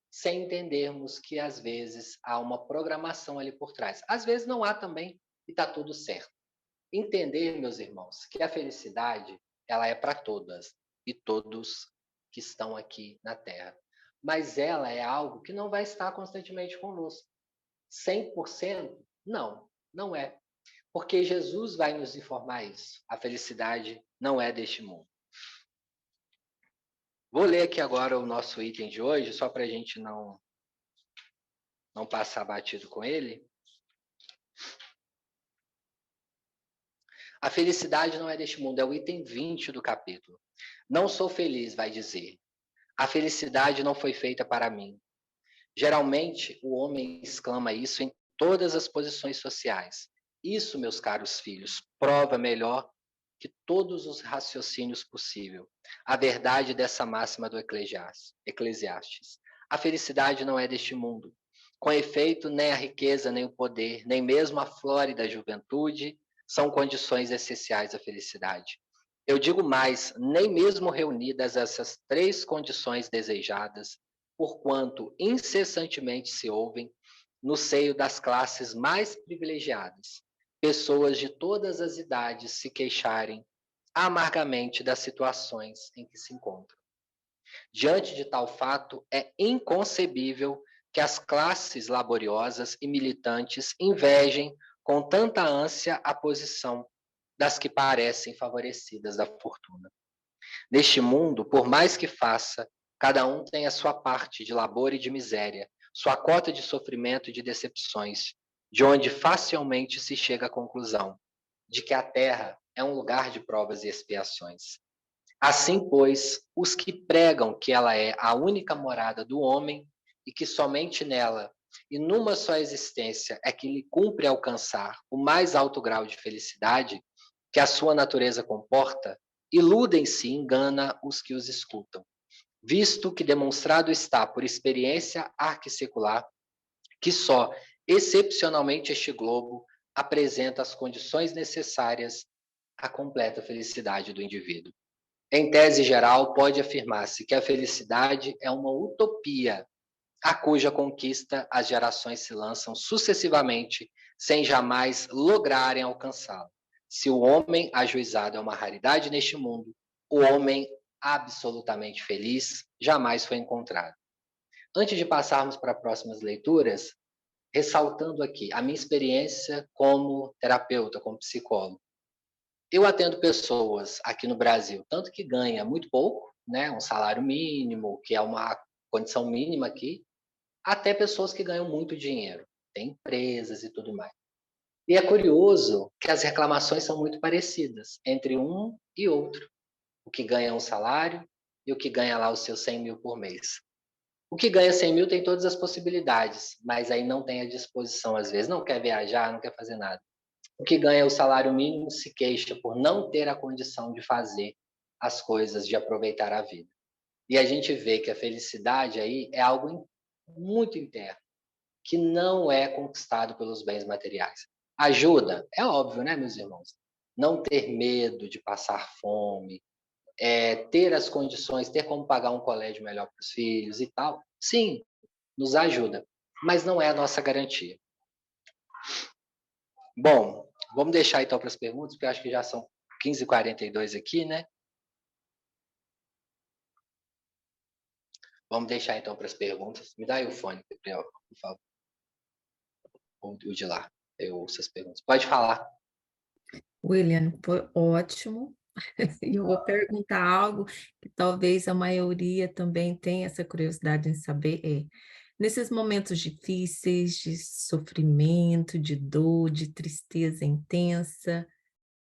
sem entendermos que às vezes há uma programação ali por trás. Às vezes não há também e está tudo certo. Entender, meus irmãos, que a felicidade ela é para todas e todos que estão aqui na Terra. Mas ela é algo que não vai estar constantemente conosco. 100%? Não, não é. Porque Jesus vai nos informar isso. A felicidade não é deste mundo. Vou ler aqui agora o nosso item de hoje, só para a gente não não passar batido com ele. A felicidade não é deste mundo, é o item 20 do capítulo. Não sou feliz, vai dizer. A felicidade não foi feita para mim. Geralmente, o homem exclama isso em todas as posições sociais. Isso, meus caros filhos, prova melhor que todos os raciocínios possíveis a verdade dessa máxima do Eclesiastes. A felicidade não é deste mundo. Com efeito, nem a riqueza, nem o poder, nem mesmo a flórida juventude são condições essenciais à felicidade. Eu digo mais, nem mesmo reunidas essas três condições desejadas, porquanto incessantemente se ouvem, no seio das classes mais privilegiadas, pessoas de todas as idades se queixarem amargamente das situações em que se encontram. Diante de tal fato, é inconcebível que as classes laboriosas e militantes invejem com tanta ânsia a posição das que parecem favorecidas da fortuna. Neste mundo, por mais que faça, cada um tem a sua parte de labor e de miséria, sua cota de sofrimento e de decepções, de onde facilmente se chega à conclusão de que a terra é um lugar de provas e expiações. Assim, pois, os que pregam que ela é a única morada do homem e que somente nela e numa só existência é que lhe cumpre alcançar o mais alto grau de felicidade que a sua natureza comporta, iludem-se e engana os que os escutam, visto que demonstrado está por experiência arquissecular que só excepcionalmente este globo apresenta as condições necessárias à completa felicidade do indivíduo. Em tese geral, pode afirmar-se que a felicidade é uma utopia, a cuja conquista as gerações se lançam sucessivamente, sem jamais lograrem alcançá-la. Se o homem ajuizado é uma raridade neste mundo, o homem absolutamente feliz jamais foi encontrado. Antes de passarmos para próximas leituras, ressaltando aqui a minha experiência como terapeuta, como psicólogo. Eu atendo pessoas aqui no Brasil, tanto que ganha muito pouco, né, um salário mínimo, que é uma condição mínima aqui, até pessoas que ganham muito dinheiro, tem empresas e tudo mais. E é curioso que as reclamações são muito parecidas entre um e outro. O que ganha um salário e o que ganha lá os seus 100 mil por mês. O que ganha 100 mil tem todas as possibilidades, mas aí não tem a disposição, às vezes, não quer viajar, não quer fazer nada. O que ganha o salário mínimo se queixa por não ter a condição de fazer as coisas, de aproveitar a vida. E a gente vê que a felicidade aí é algo muito interno, que não é conquistado pelos bens materiais. Ajuda? É óbvio, né, meus irmãos? Não ter medo de passar fome, ter as condições, ter como pagar um colégio melhor para os filhos e tal, sim, nos ajuda, mas não é a nossa garantia. Bom, vamos deixar então para as perguntas, porque eu acho que já são 15h42 aqui, né? Vamos deixar então para as perguntas. Me dá aí o fone, Gabriel, por favor. Ou o de lá. Eu ouço as perguntas. Pode falar. William, foi ótimo. E eu vou perguntar algo que talvez a maioria também tenha essa curiosidade em saber, nesses momentos difíceis, de sofrimento, de dor, de tristeza intensa,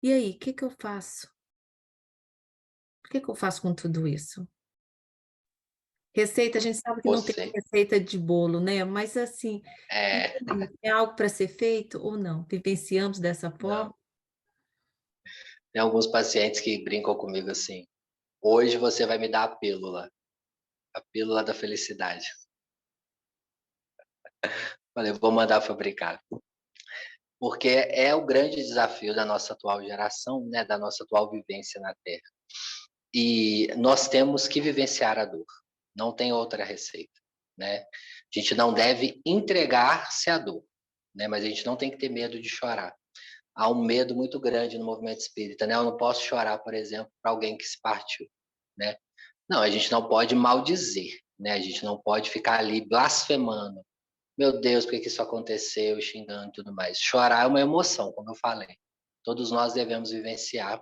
e aí, o que que eu faço? O que que eu faço com tudo isso? Receita, a gente sabe que não tem Você. receita de bolo, né, mas assim, e É, aí, é algo para ser feito ou não? Vivenciamos dessa não. forma? Tem alguns pacientes que brincam comigo assim. Hoje você vai me dar a pílula da felicidade. Falei, vou mandar fabricar. Porque é o grande desafio da nossa atual geração, né, da nossa atual vivência na Terra. E nós temos que vivenciar a dor. Não tem outra receita, né? A gente não deve entregar-se à dor, né? Mas a gente não tem que ter medo de chorar. Há um medo muito grande no movimento espírita, né? Eu não posso chorar, por exemplo, para alguém que se partiu, né? Não, a gente não pode maldizer, né? A gente não pode ficar ali blasfemando. Meu Deus, por que isso aconteceu, xingando e tudo mais. Chorar é uma emoção, como eu falei. Todos nós devemos vivenciar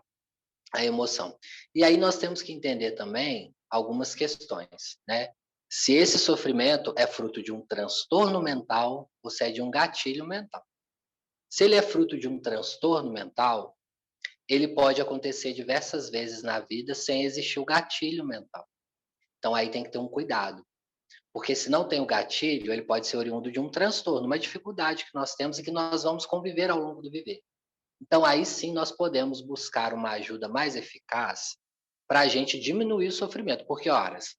a emoção. E aí nós temos que entender também algumas questões, né? se esse sofrimento é fruto de um transtorno mental ou se é de um gatilho mental. Se ele é fruto de um transtorno mental, ele pode acontecer diversas vezes na vida sem existir o gatilho mental. Então aí tem que ter um cuidado, porque se não tem o gatilho, ele pode ser oriundo de um transtorno, uma dificuldade que nós temos e que nós vamos conviver ao longo do viver. Então aí sim nós podemos buscar uma ajuda mais eficaz para a gente diminuir o sofrimento, porque horas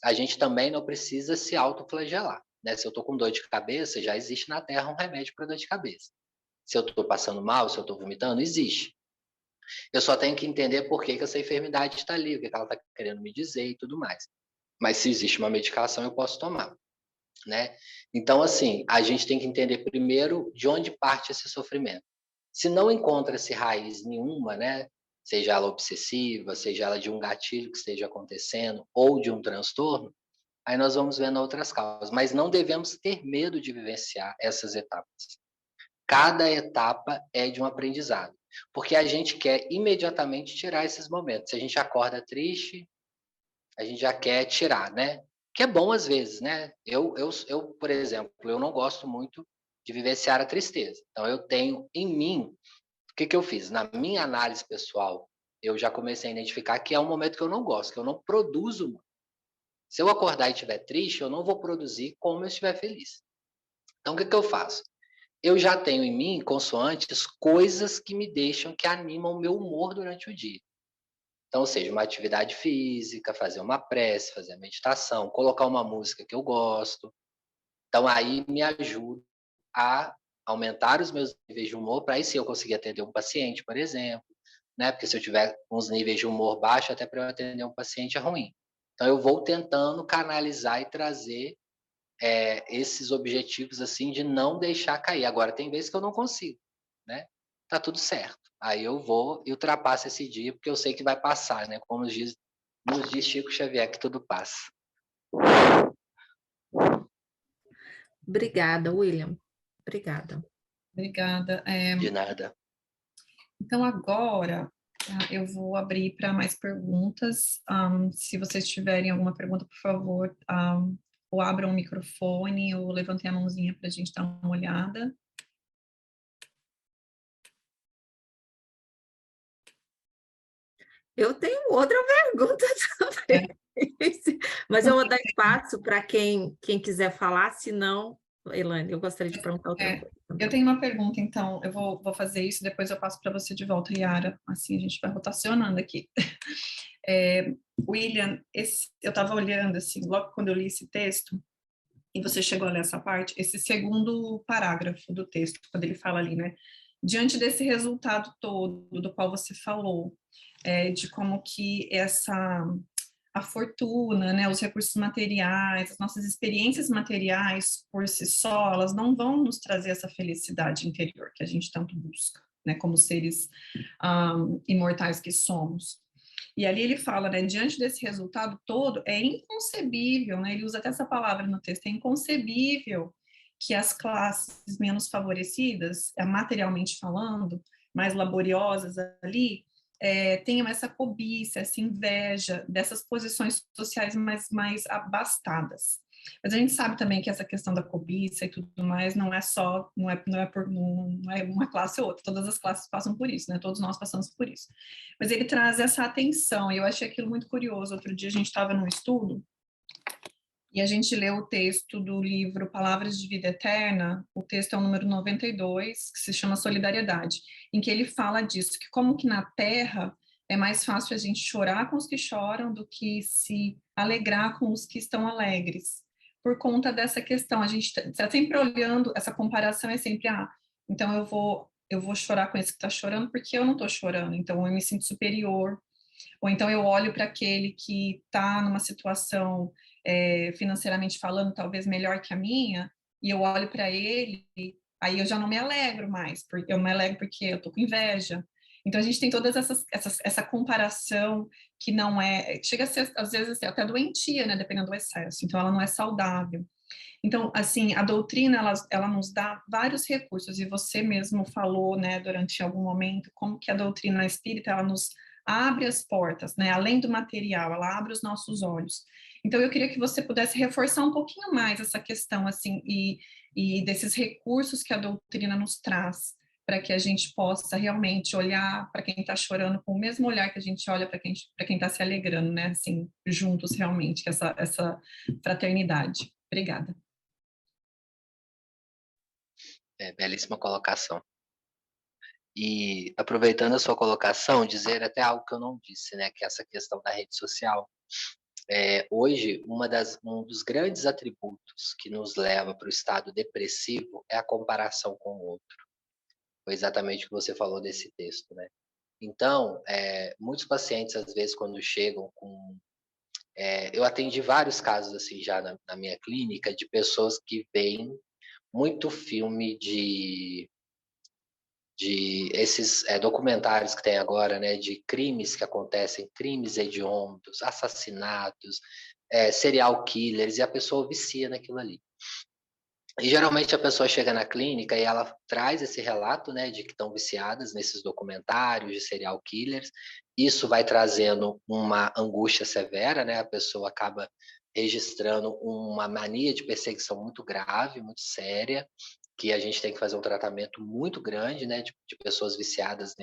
a gente também não precisa se autoflagelar, né? Se eu estou com dor de cabeça, já existe na Terra um remédio para dor de cabeça. Se eu estou passando mal, se eu estou vomitando, existe. Eu só tenho que entender por que essa enfermidade está ali, o que ela está querendo me dizer e tudo mais. Mas se existe uma medicação, eu posso tomar, né? Então, assim, a gente tem que entender primeiro de onde parte esse sofrimento. Se não encontra-se raiz nenhuma, né? Seja ela obsessiva, seja ela de um gatilho que esteja acontecendo ou de um transtorno, aí nós vamos vendo outras causas. Mas não devemos ter medo de vivenciar essas etapas. Cada etapa é de um aprendizado, porque a gente quer imediatamente tirar esses momentos. Se a gente acorda triste, a gente já quer tirar, né? Que é bom às vezes, né? Por exemplo, eu não gosto muito de vivenciar a tristeza. Então, eu tenho em mim, o que eu fiz? Na minha análise pessoal, eu já comecei a identificar que é um momento que eu não gosto, que eu não produzo. Se eu acordar e estiver triste, eu não vou produzir como eu estiver feliz. Então, o que eu faço? Eu já tenho em mim, consoantes, coisas que me deixam, que animam o meu humor durante o dia. Então, ou seja, uma atividade física, fazer uma prece, fazer a meditação, colocar uma música que eu gosto. Então, aí me ajuda a aumentar os meus níveis de humor, para aí sim eu conseguir atender um paciente, por exemplo, né? Porque se eu tiver uns níveis de humor baixo, até para eu atender um paciente é ruim. Então, eu vou tentando canalizar e trazer esses objetivos assim de não deixar cair. Agora, tem vezes que eu não consigo, né? Tá tudo certo. Aí eu vou e ultrapasso esse dia, porque eu sei que vai passar, né? Como nos diz Chico Xavier, que tudo passa. Obrigada, William. Obrigada. Obrigada. De nada. Então, agora eu vou abrir para mais perguntas. Se vocês tiverem alguma pergunta, por favor, ou abram o microfone ou levantem a mãozinha para a gente dar uma olhada. Eu tenho outra pergunta também, mas eu vou dar espaço para quem quiser falar, se não, Elaine, eu gostaria de perguntar outra coisa também. Eu tenho uma pergunta, então, eu vou fazer isso, depois eu passo para você de volta, Yara, assim a gente vai rotacionando aqui. William, eu estava olhando, assim, logo quando eu li esse texto, e você chegou a ler essa parte, esse segundo parágrafo do texto, quando ele fala ali, né, diante desse resultado todo, do qual você falou, de como que a fortuna, né, os recursos materiais, as nossas experiências materiais por si só, elas não vão nos trazer essa felicidade interior que a gente tanto busca, né, como seres imortais que somos. E ali ele fala, né, diante desse resultado todo, é inconcebível, né, ele usa até essa palavra no texto, é inconcebível que as classes menos favorecidas, materialmente falando, mais laboriosas ali, tenham essa cobiça, essa inveja dessas posições sociais mais abastadas. Mas a gente sabe também que essa questão da cobiça e tudo mais não é uma classe ou outra, todas as classes passam por isso, né? Todos nós passamos por isso. Mas ele traz essa atenção, e eu achei aquilo muito curioso. Outro dia a gente estava num estudo, e a gente leu o texto do livro Palavras de Vida Eterna, o texto é o número 92, que se chama Solidariedade, em que ele fala disso, que como que na Terra é mais fácil a gente chorar com os que choram do que se alegrar com os que estão alegres, por conta dessa questão. A gente está sempre olhando, essa comparação é sempre, então eu vou chorar com esse que está chorando porque eu não estou chorando, então eu me sinto superior, ou então eu olho para aquele que está numa situação financeiramente falando talvez melhor que a minha, e eu olho para ele, aí eu já não me alegro mais, porque eu me alegro porque eu estou com inveja. Então a gente tem todas essa comparação que não chega a ser às vezes até doentia, né, dependendo do excesso. Então ela não é saudável. Então, assim, a doutrina, ela nos dá vários recursos, e você mesmo falou, né, durante algum momento, como que a doutrina espírita, ela nos abre as portas, né, além do material, ela abre os nossos olhos. Então, eu queria que você pudesse reforçar um pouquinho mais essa questão, assim, e desses recursos que a doutrina nos traz, para que a gente possa realmente olhar para quem está chorando com o mesmo olhar que a gente olha para quem está se alegrando, né? Assim, juntos realmente, essa fraternidade. Obrigada. Belíssima colocação. E aproveitando a sua colocação, dizer até algo que eu não disse, né? Que é essa questão da rede social. Hoje, um dos grandes atributos que nos leva para o estado depressivo é a comparação com o outro. Foi exatamente o que você falou desse texto, né? Então, muitos pacientes, às vezes, quando chegam com... eu atendi vários casos, assim, já na minha clínica, de pessoas que veem muito filme de esses documentários que tem agora, né, de crimes que acontecem, crimes hediondos, assassinatos, serial killers, e a pessoa vicia naquilo ali. E geralmente a pessoa chega na clínica e ela traz esse relato, né, de que estão viciadas nesses documentários de serial killers. Isso vai trazendo uma angústia severa, né? A pessoa acaba registrando uma mania de perseguição muito grave, muito séria, que a gente tem que fazer um tratamento muito grande, né, de pessoas viciadas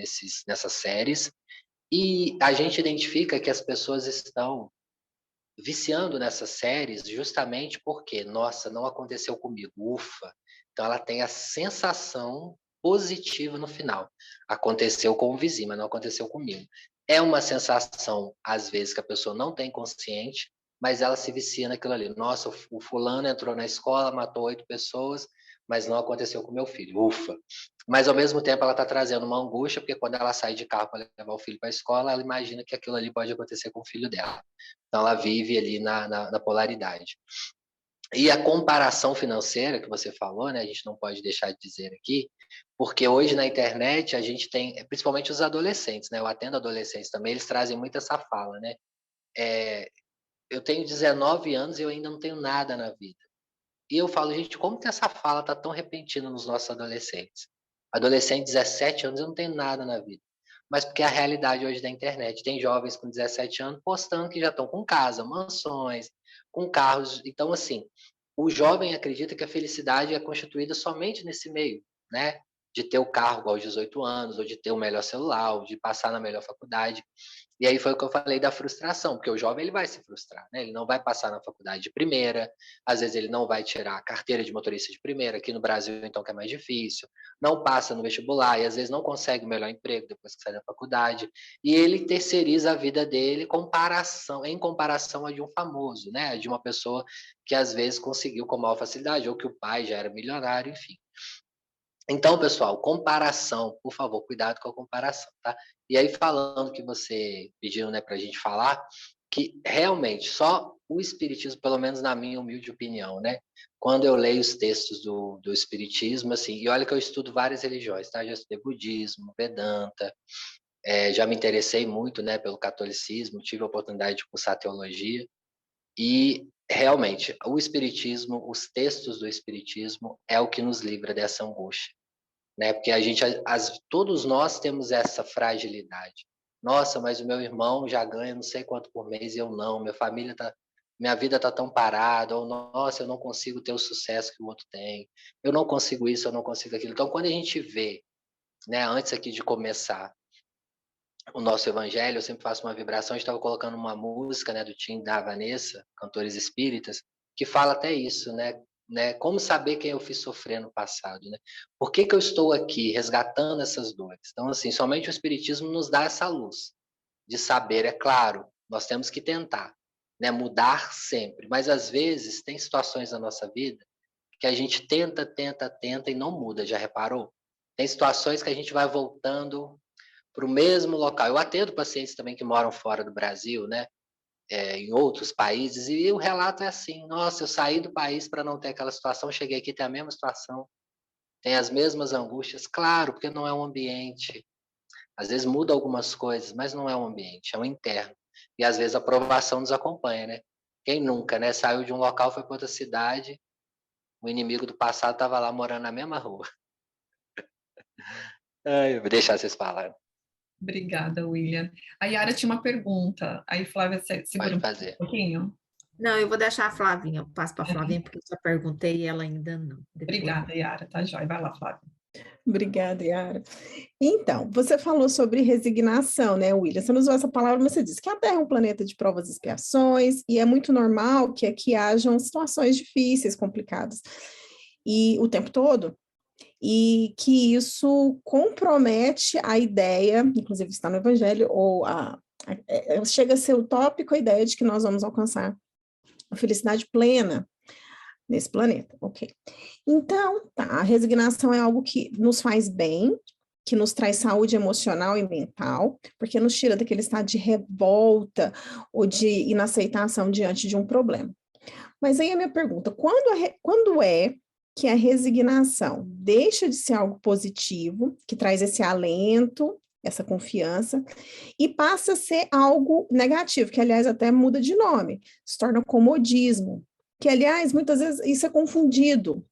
nessas séries. E a gente identifica que as pessoas estão viciando nessas séries justamente porque, nossa, não aconteceu comigo, ufa. Então ela tem a sensação positiva no final. Aconteceu com o vizinho, mas não aconteceu comigo. É uma sensação, às vezes, que a pessoa não tem consciente, mas ela se vicia naquilo ali. Nossa, o fulano entrou na escola, matou 8 pessoas, mas não aconteceu com meu filho. Ufa! Mas, ao mesmo tempo, ela está trazendo uma angústia, porque quando ela sai de carro para levar o filho para a escola, ela imagina que aquilo ali pode acontecer com o filho dela. Então, ela vive ali na polaridade. E a comparação financeira que você falou, né? A gente não pode deixar de dizer aqui, porque hoje na internet a gente tem, principalmente os adolescentes, né? Eu atendo adolescentes também, eles trazem muito essa fala, né? Eu tenho 19 anos e eu ainda não tenho nada na vida. E eu falo, gente, como que essa fala tá tão repentina nos nossos adolescentes? Adolescente de 17 anos, eu não tenho nada na vida. Mas porque é a realidade hoje da internet. Tem jovens com 17 anos postando que já estão com casa, mansões, com carros. Então, assim, o jovem acredita que a felicidade é constituída somente nesse meio, né? De ter o carro aos 18 anos, ou de ter o melhor celular, ou de passar na melhor faculdade. E aí foi o que eu falei da frustração, porque o jovem ele vai se frustrar, né? Ele não vai passar na faculdade de primeira, às vezes ele não vai tirar a carteira de motorista de primeira, aqui no Brasil então que é mais difícil, não passa no vestibular e às vezes não consegue o melhor emprego depois que sai da faculdade, e ele terceiriza a vida dele em comparação a de um famoso, né? De uma pessoa que às vezes conseguiu com maior facilidade, ou que o pai já era milionário, enfim. Então, pessoal, comparação, por favor, cuidado com a comparação, tá? E aí, falando que você pediu, né, para a gente falar, que realmente só o Espiritismo, pelo menos na minha humilde opinião, né? Quando eu leio os textos do Espiritismo, assim, e olha que eu estudo várias religiões, tá? Já estudei budismo, Vedanta, já me interessei muito, né, pelo catolicismo, tive a oportunidade de cursar teologia, e realmente, o Espiritismo, os textos do Espiritismo é o que nos livra dessa angústia, né? Porque a gente, todos nós temos essa fragilidade. Nossa, mas o meu irmão já ganha não sei quanto por mês e eu não. Minha vida tá tão parada. Ou nossa, eu não consigo ter o sucesso que o outro tem. Eu não consigo isso, eu não consigo aquilo. Então, quando a gente vê, né, antes aqui de começar o nosso evangelho, eu sempre faço uma vibração. A gente estava colocando uma música, né, do Tim da Vanessa, cantores espíritas, que fala até isso, né? Como saber quem eu fiz sofrer no passado, né? Por que que eu estou aqui resgatando essas dores? Então, assim, somente o Espiritismo nos dá essa luz de saber, é claro, nós temos que tentar, né? Mudar sempre, mas às vezes tem situações na nossa vida que a gente tenta, tenta, tenta e não muda, já reparou? Tem situações que a gente vai voltando para o mesmo local. Eu atendo pacientes também que moram fora do Brasil, né? Em outros países, e o relato é assim: nossa, eu saí do país para não ter aquela situação, cheguei aqui, tem a mesma situação, tem as mesmas angústias. Claro, porque não é um ambiente. Às vezes muda algumas coisas, mas não é um ambiente, é um interno. E às vezes a aprovação nos acompanha, né? Quem nunca, né? Saiu de um local, foi para outra cidade, o inimigo do passado estava lá morando na mesma rua. Ai, eu vou deixar vocês falarem. Obrigada, William. A Yara tinha uma pergunta. Aí, Flávia, Pode segura um fazer. pouquinho. Não, eu vou deixar a Flavinha, eu passo para a Flavinha, porque eu só perguntei e ela ainda não. Depois. Obrigada, Yara, tá jóia. Vai lá, Flávia. Obrigada, Yara. Então, você falou sobre resignação, né, William? Você não usou essa palavra, mas você disse que a Terra é um planeta de provas e expiações, e é muito normal que aqui hajam situações difíceis, complicadas, e o tempo todo, e que isso compromete a ideia, inclusive está no Evangelho, ou chega a ser utópico a ideia de que nós vamos alcançar a felicidade plena nesse planeta, ok. Então, tá, a resignação é algo que nos faz bem, que nos traz saúde emocional e mental, porque nos tira daquele estado de revolta ou de inaceitação diante de um problema. Mas aí a minha pergunta, quando é que a resignação deixa de ser algo positivo, que traz esse alento, essa confiança, e passa a ser algo negativo, que aliás até muda de nome, se torna comodismo, que aliás muitas vezes isso é confundido,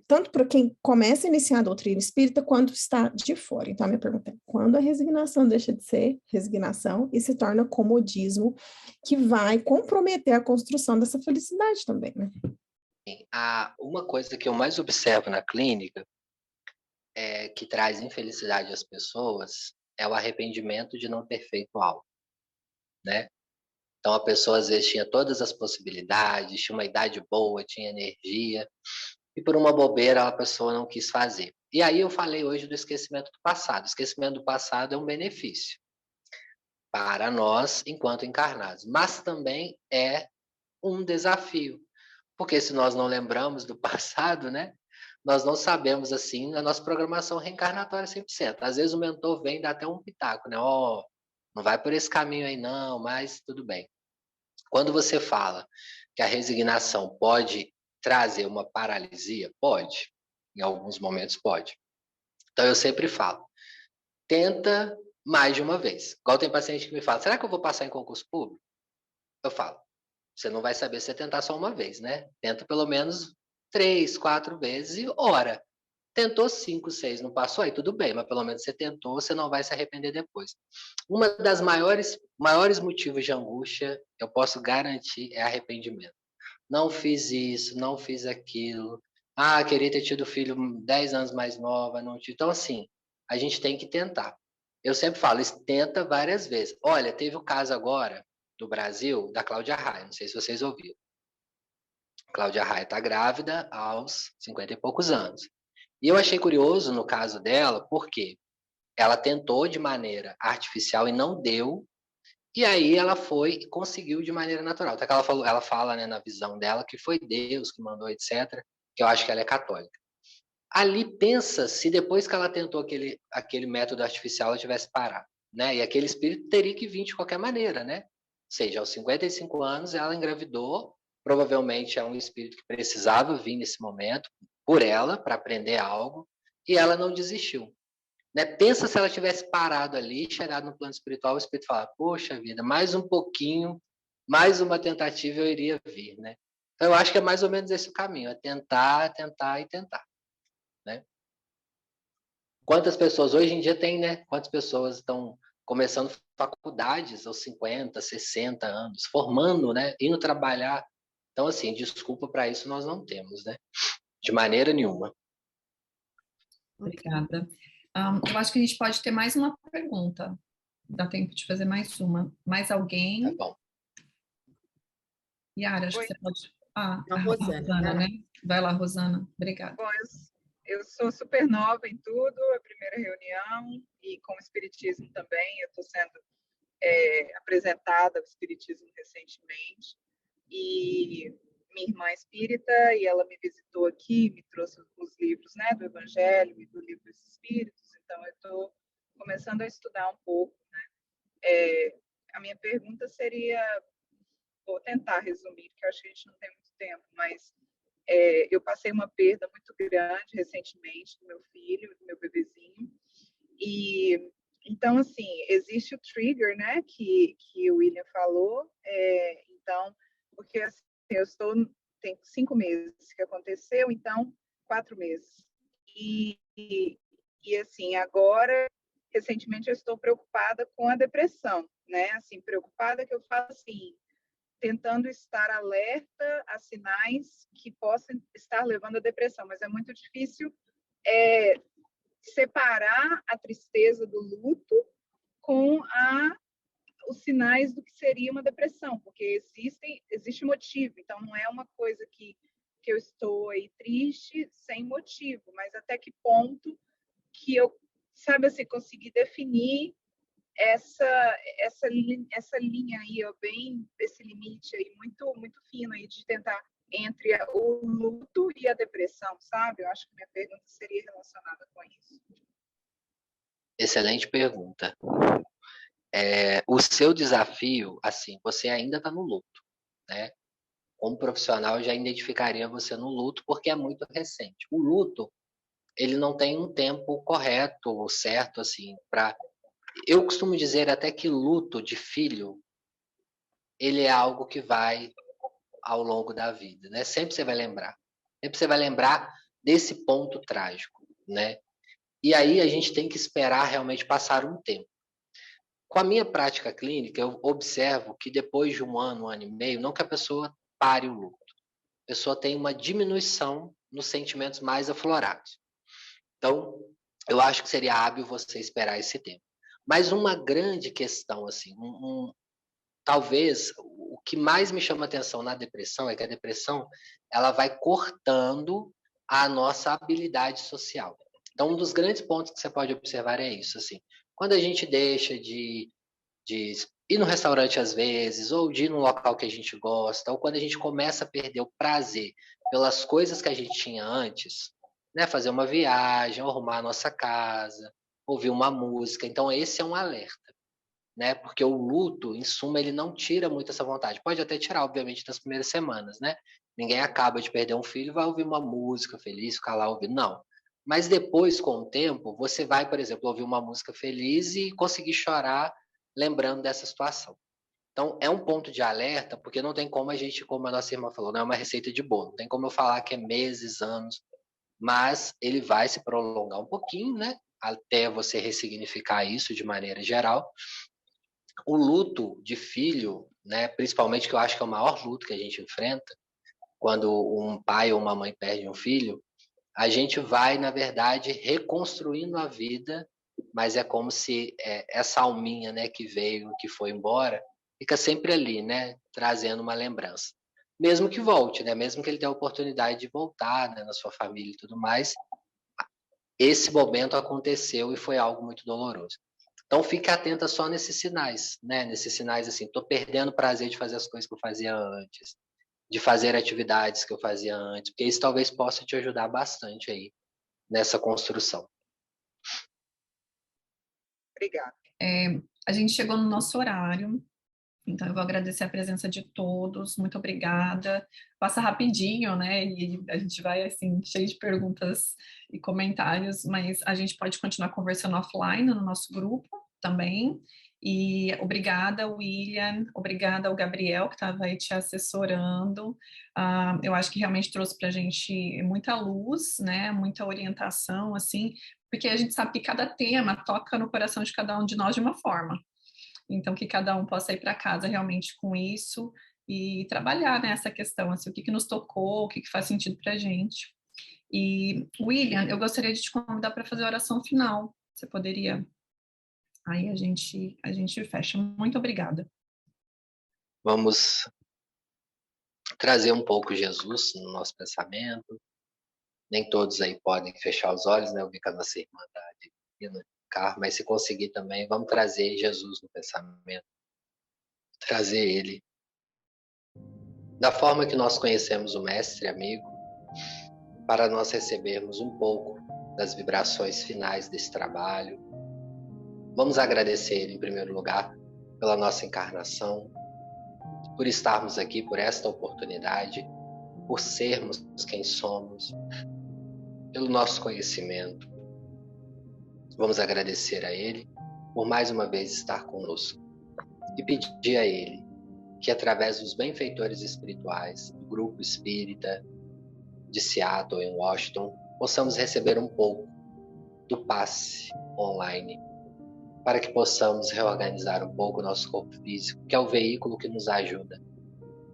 tanto para quem começa a iniciar a doutrina espírita, quanto está de fora. Então a minha pergunta é, quando a resignação deixa de ser resignação e se torna comodismo, que vai comprometer a construção dessa felicidade também, né? Uma coisa que eu mais observo na clínica, que traz infelicidade às pessoas, é o arrependimento de não ter feito algo, né? Então a pessoa às vezes tinha todas as possibilidades, tinha uma idade boa, tinha energia, e por uma bobeira a pessoa não quis fazer. E aí eu falei hoje do esquecimento do passado. O esquecimento do passado é um benefício para nós enquanto encarnados, mas também é um desafio, porque se nós não lembramos do passado, né, nós não sabemos, assim, a nossa programação reencarnatória 100%. Às vezes o mentor vem e dá até um pitaco, né, não vai por esse caminho aí não, mas tudo bem. Quando você fala que a resignação pode trazer uma paralisia, pode, em alguns momentos pode. Então eu sempre falo, tenta mais de uma vez. Igual tem paciente que me fala, será que eu vou passar em concurso público? Eu falo, você não vai saber se você tentar só uma vez, né? Tenta pelo menos 3, 4 vezes e ora. Tentou 5, 6, não passou, aí tudo bem, mas pelo menos você tentou, você não vai se arrepender depois. Uma das maiores motivos de angústia, eu posso garantir, é arrependimento. Não fiz isso, não fiz aquilo. Queria ter tido filho 10 anos mais nova, não tive. Então, assim, a gente tem que tentar. Eu sempre falo, tenta várias vezes. Olha, teve o caso agora do Brasil, da Cláudia Raia, não sei se vocês ouviram. Cláudia Raia está grávida aos 50 e poucos anos. E eu achei curioso no caso dela, porque ela tentou de maneira artificial e não deu, e aí ela foi e conseguiu de maneira natural. Até que ela fala, né, na visão dela que foi Deus que mandou, etc., que eu acho que ela é católica. Ali pensa se depois que ela tentou aquele método artificial ela tivesse parado, né? E aquele espírito teria que vir de qualquer maneira, né? Ou seja, aos 55 anos ela engravidou, provavelmente é um espírito que precisava vir nesse momento por ela para aprender algo, e ela não desistiu. Né? Pensa se ela tivesse parado ali, chegado no plano espiritual, o espírito falar, poxa vida, mais um pouquinho, mais uma tentativa eu iria vir, né? Então, eu acho que é mais ou menos esse o caminho, é tentar, tentar e tentar, né? Quantas pessoas hoje em dia tem, né? Quantas pessoas estão começando faculdades aos 50, 60 anos, formando, né? Indo trabalhar. Então, assim, desculpa para isso nós não temos, né? De maneira nenhuma. Obrigada. Eu acho que a gente pode ter mais uma pergunta. Dá tempo de fazer mais uma. Mais Tá alguém? bom. Yara, acho Oi. que você pode... A a Rosana, Rosana, vai lá. né? Vai lá, Rosana. Obrigada. Bom, eu sou super nova em tudo, a primeira reunião, e com o Espiritismo também, eu estou sendo apresentada ao Espiritismo recentemente, e minha irmã é espírita, e ela me visitou aqui, me trouxe os livros, né, do Evangelho e do Livro dos Espíritos, então eu estou começando a estudar um pouco, né. A minha pergunta seria, vou tentar resumir, porque eu acho que a gente não tem muito tempo, mas eu passei uma perda muito grande recentemente do meu filho, do meu bebezinho, e então, assim, existe o trigger, né, que o William falou, então, porque assim, tem 5 meses que aconteceu, então, 4 meses. E assim, agora, recentemente, eu estou preocupada com a depressão, né, assim, preocupada que eu falo assim, tentando estar alerta a sinais que possam estar levando à depressão, mas é muito difícil separar a tristeza do luto com os sinais do que seria uma depressão, porque existe motivo, então não é uma coisa que eu estou aí triste sem motivo, mas até que ponto que eu, sabe assim, consegui definir essa linha aí, ó, bem, esse limite aí, muito, muito fino aí de tentar entre o luto e a depressão, sabe? Eu acho que minha pergunta seria relacionada com isso. Excelente pergunta. O seu desafio, assim, você ainda está no luto, né? Como profissional, eu já identificaria você no luto, porque é muito recente. O luto, ele não tem um tempo correto ou certo, assim, para... Eu costumo dizer até que luto de filho, ele é algo que vai ao longo da vida, né? Sempre você vai lembrar. Sempre você vai lembrar desse ponto trágico, né? E aí a gente tem que esperar realmente passar um tempo. Com a minha prática clínica, eu observo que depois de um ano e meio, não que a pessoa pare o luto. A pessoa tem uma diminuição nos sentimentos mais aflorados. Então, eu acho que seria hábil você esperar esse tempo. Mas uma grande questão, assim, talvez o que mais me chama atenção na depressão é que a depressão ela vai cortando a nossa habilidade social. Então, um dos grandes pontos que você pode observar é isso, assim, quando a gente deixa de ir no restaurante às vezes, ou de ir num local que a gente gosta, ou quando a gente começa a perder o prazer pelas coisas que a gente tinha antes, né? Fazer uma viagem, arrumar a nossa casa, ouvir uma música. Então, esse é um alerta, né? Porque o luto, em suma, ele não tira muito essa vontade. Pode até tirar, obviamente, nas primeiras semanas, né? Ninguém acaba de perder um filho e vai ouvir uma música feliz, ficar lá ouvindo. Não. Mas depois, com o tempo, você vai, por exemplo, ouvir uma música feliz e conseguir chorar lembrando dessa situação. Então, é um ponto de alerta, porque não tem como a gente, como a nossa irmã falou, não é uma receita de bolo. Não tem como eu falar que é meses, anos, mas ele vai se prolongar um pouquinho, né? Até você ressignificar isso de maneira geral. O luto de filho, né? Principalmente que eu acho que é o maior luto que a gente enfrenta, quando um pai ou uma mãe perde um filho, a gente vai, na verdade, reconstruindo a vida, mas é como se essa alminha, né, que veio, que foi embora, fica sempre ali, né, trazendo uma lembrança. Mesmo que volte, né, mesmo que ele tenha a oportunidade de voltar, né, na sua família e tudo mais, esse momento aconteceu e foi algo muito doloroso. Então fique atenta só nesses sinais, né, nesses sinais assim, tô perdendo o prazer de fazer as coisas que eu fazia antes, de fazer atividades que eu fazia antes, porque isso talvez possa te ajudar bastante aí nessa construção. Obrigada. A gente chegou no nosso horário, então eu vou agradecer a presença de todos, muito obrigada. Passa rapidinho, né? E a gente vai assim, cheio de perguntas e comentários, mas a gente pode continuar conversando offline no nosso grupo também. E obrigada, William, obrigada ao Gabriel, que estava aí te assessorando. Eu acho que realmente trouxe para a gente muita luz, né? Muita orientação, assim, porque a gente sabe que cada tema toca no coração de cada um de nós de uma forma. Então, que cada um possa ir para casa realmente com isso e trabalhar nessa questão, assim, o que nos tocou, o que faz sentido para a gente. E, William, eu gostaria de te convidar para fazer a oração final. Você poderia? Aí a gente fecha. Muito obrigada. Vamos trazer um pouco Jesus no nosso pensamento. Nem todos aí podem fechar os olhos, né? Eu vi com a nossa irmã da Divina Carmo, mas se conseguir também, vamos trazer Jesus no pensamento. Trazer ele da forma que nós conhecemos o Mestre amigo, para nós recebermos um pouco das vibrações finais desse trabalho. Vamos agradecer ele em primeiro lugar pela nossa encarnação, por estarmos aqui, por esta oportunidade, por sermos quem somos, pelo nosso conhecimento. Vamos agradecer a ele por mais uma vez estar conosco e pedir a ele que, através dos benfeitores espirituais do Grupo Espírita de Seattle, em Washington, possamos receber um pouco do passe online, para que possamos reorganizar um pouco o nosso corpo físico, que é o veículo que nos ajuda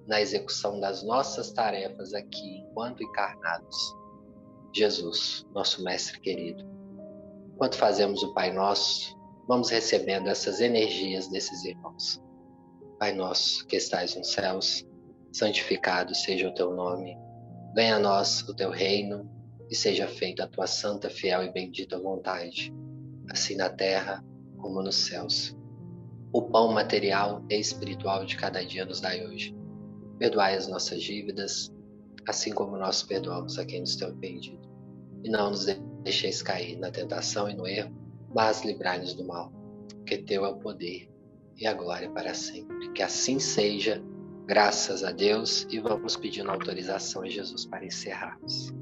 na execução das nossas tarefas aqui, enquanto encarnados. Jesus, nosso Mestre querido, enquanto fazemos o Pai Nosso, vamos recebendo essas energias desses irmãos. Pai nosso, que estais nos céus, santificado seja o teu nome. Venha a nós o teu reino e seja feita a tua santa, fiel e bendita vontade, assim na terra como nos céus. O pão material e espiritual de cada dia nos dai hoje. Perdoai as nossas dívidas, assim como nós perdoamos a quem nos tem ofendido. E não nos deixeis cair na tentação e no erro, mas livrai-nos do mal, porque teu é o poder e a glória para sempre. Que assim seja, graças a Deus, e vamos pedindo autorização a Jesus para encerrarmos.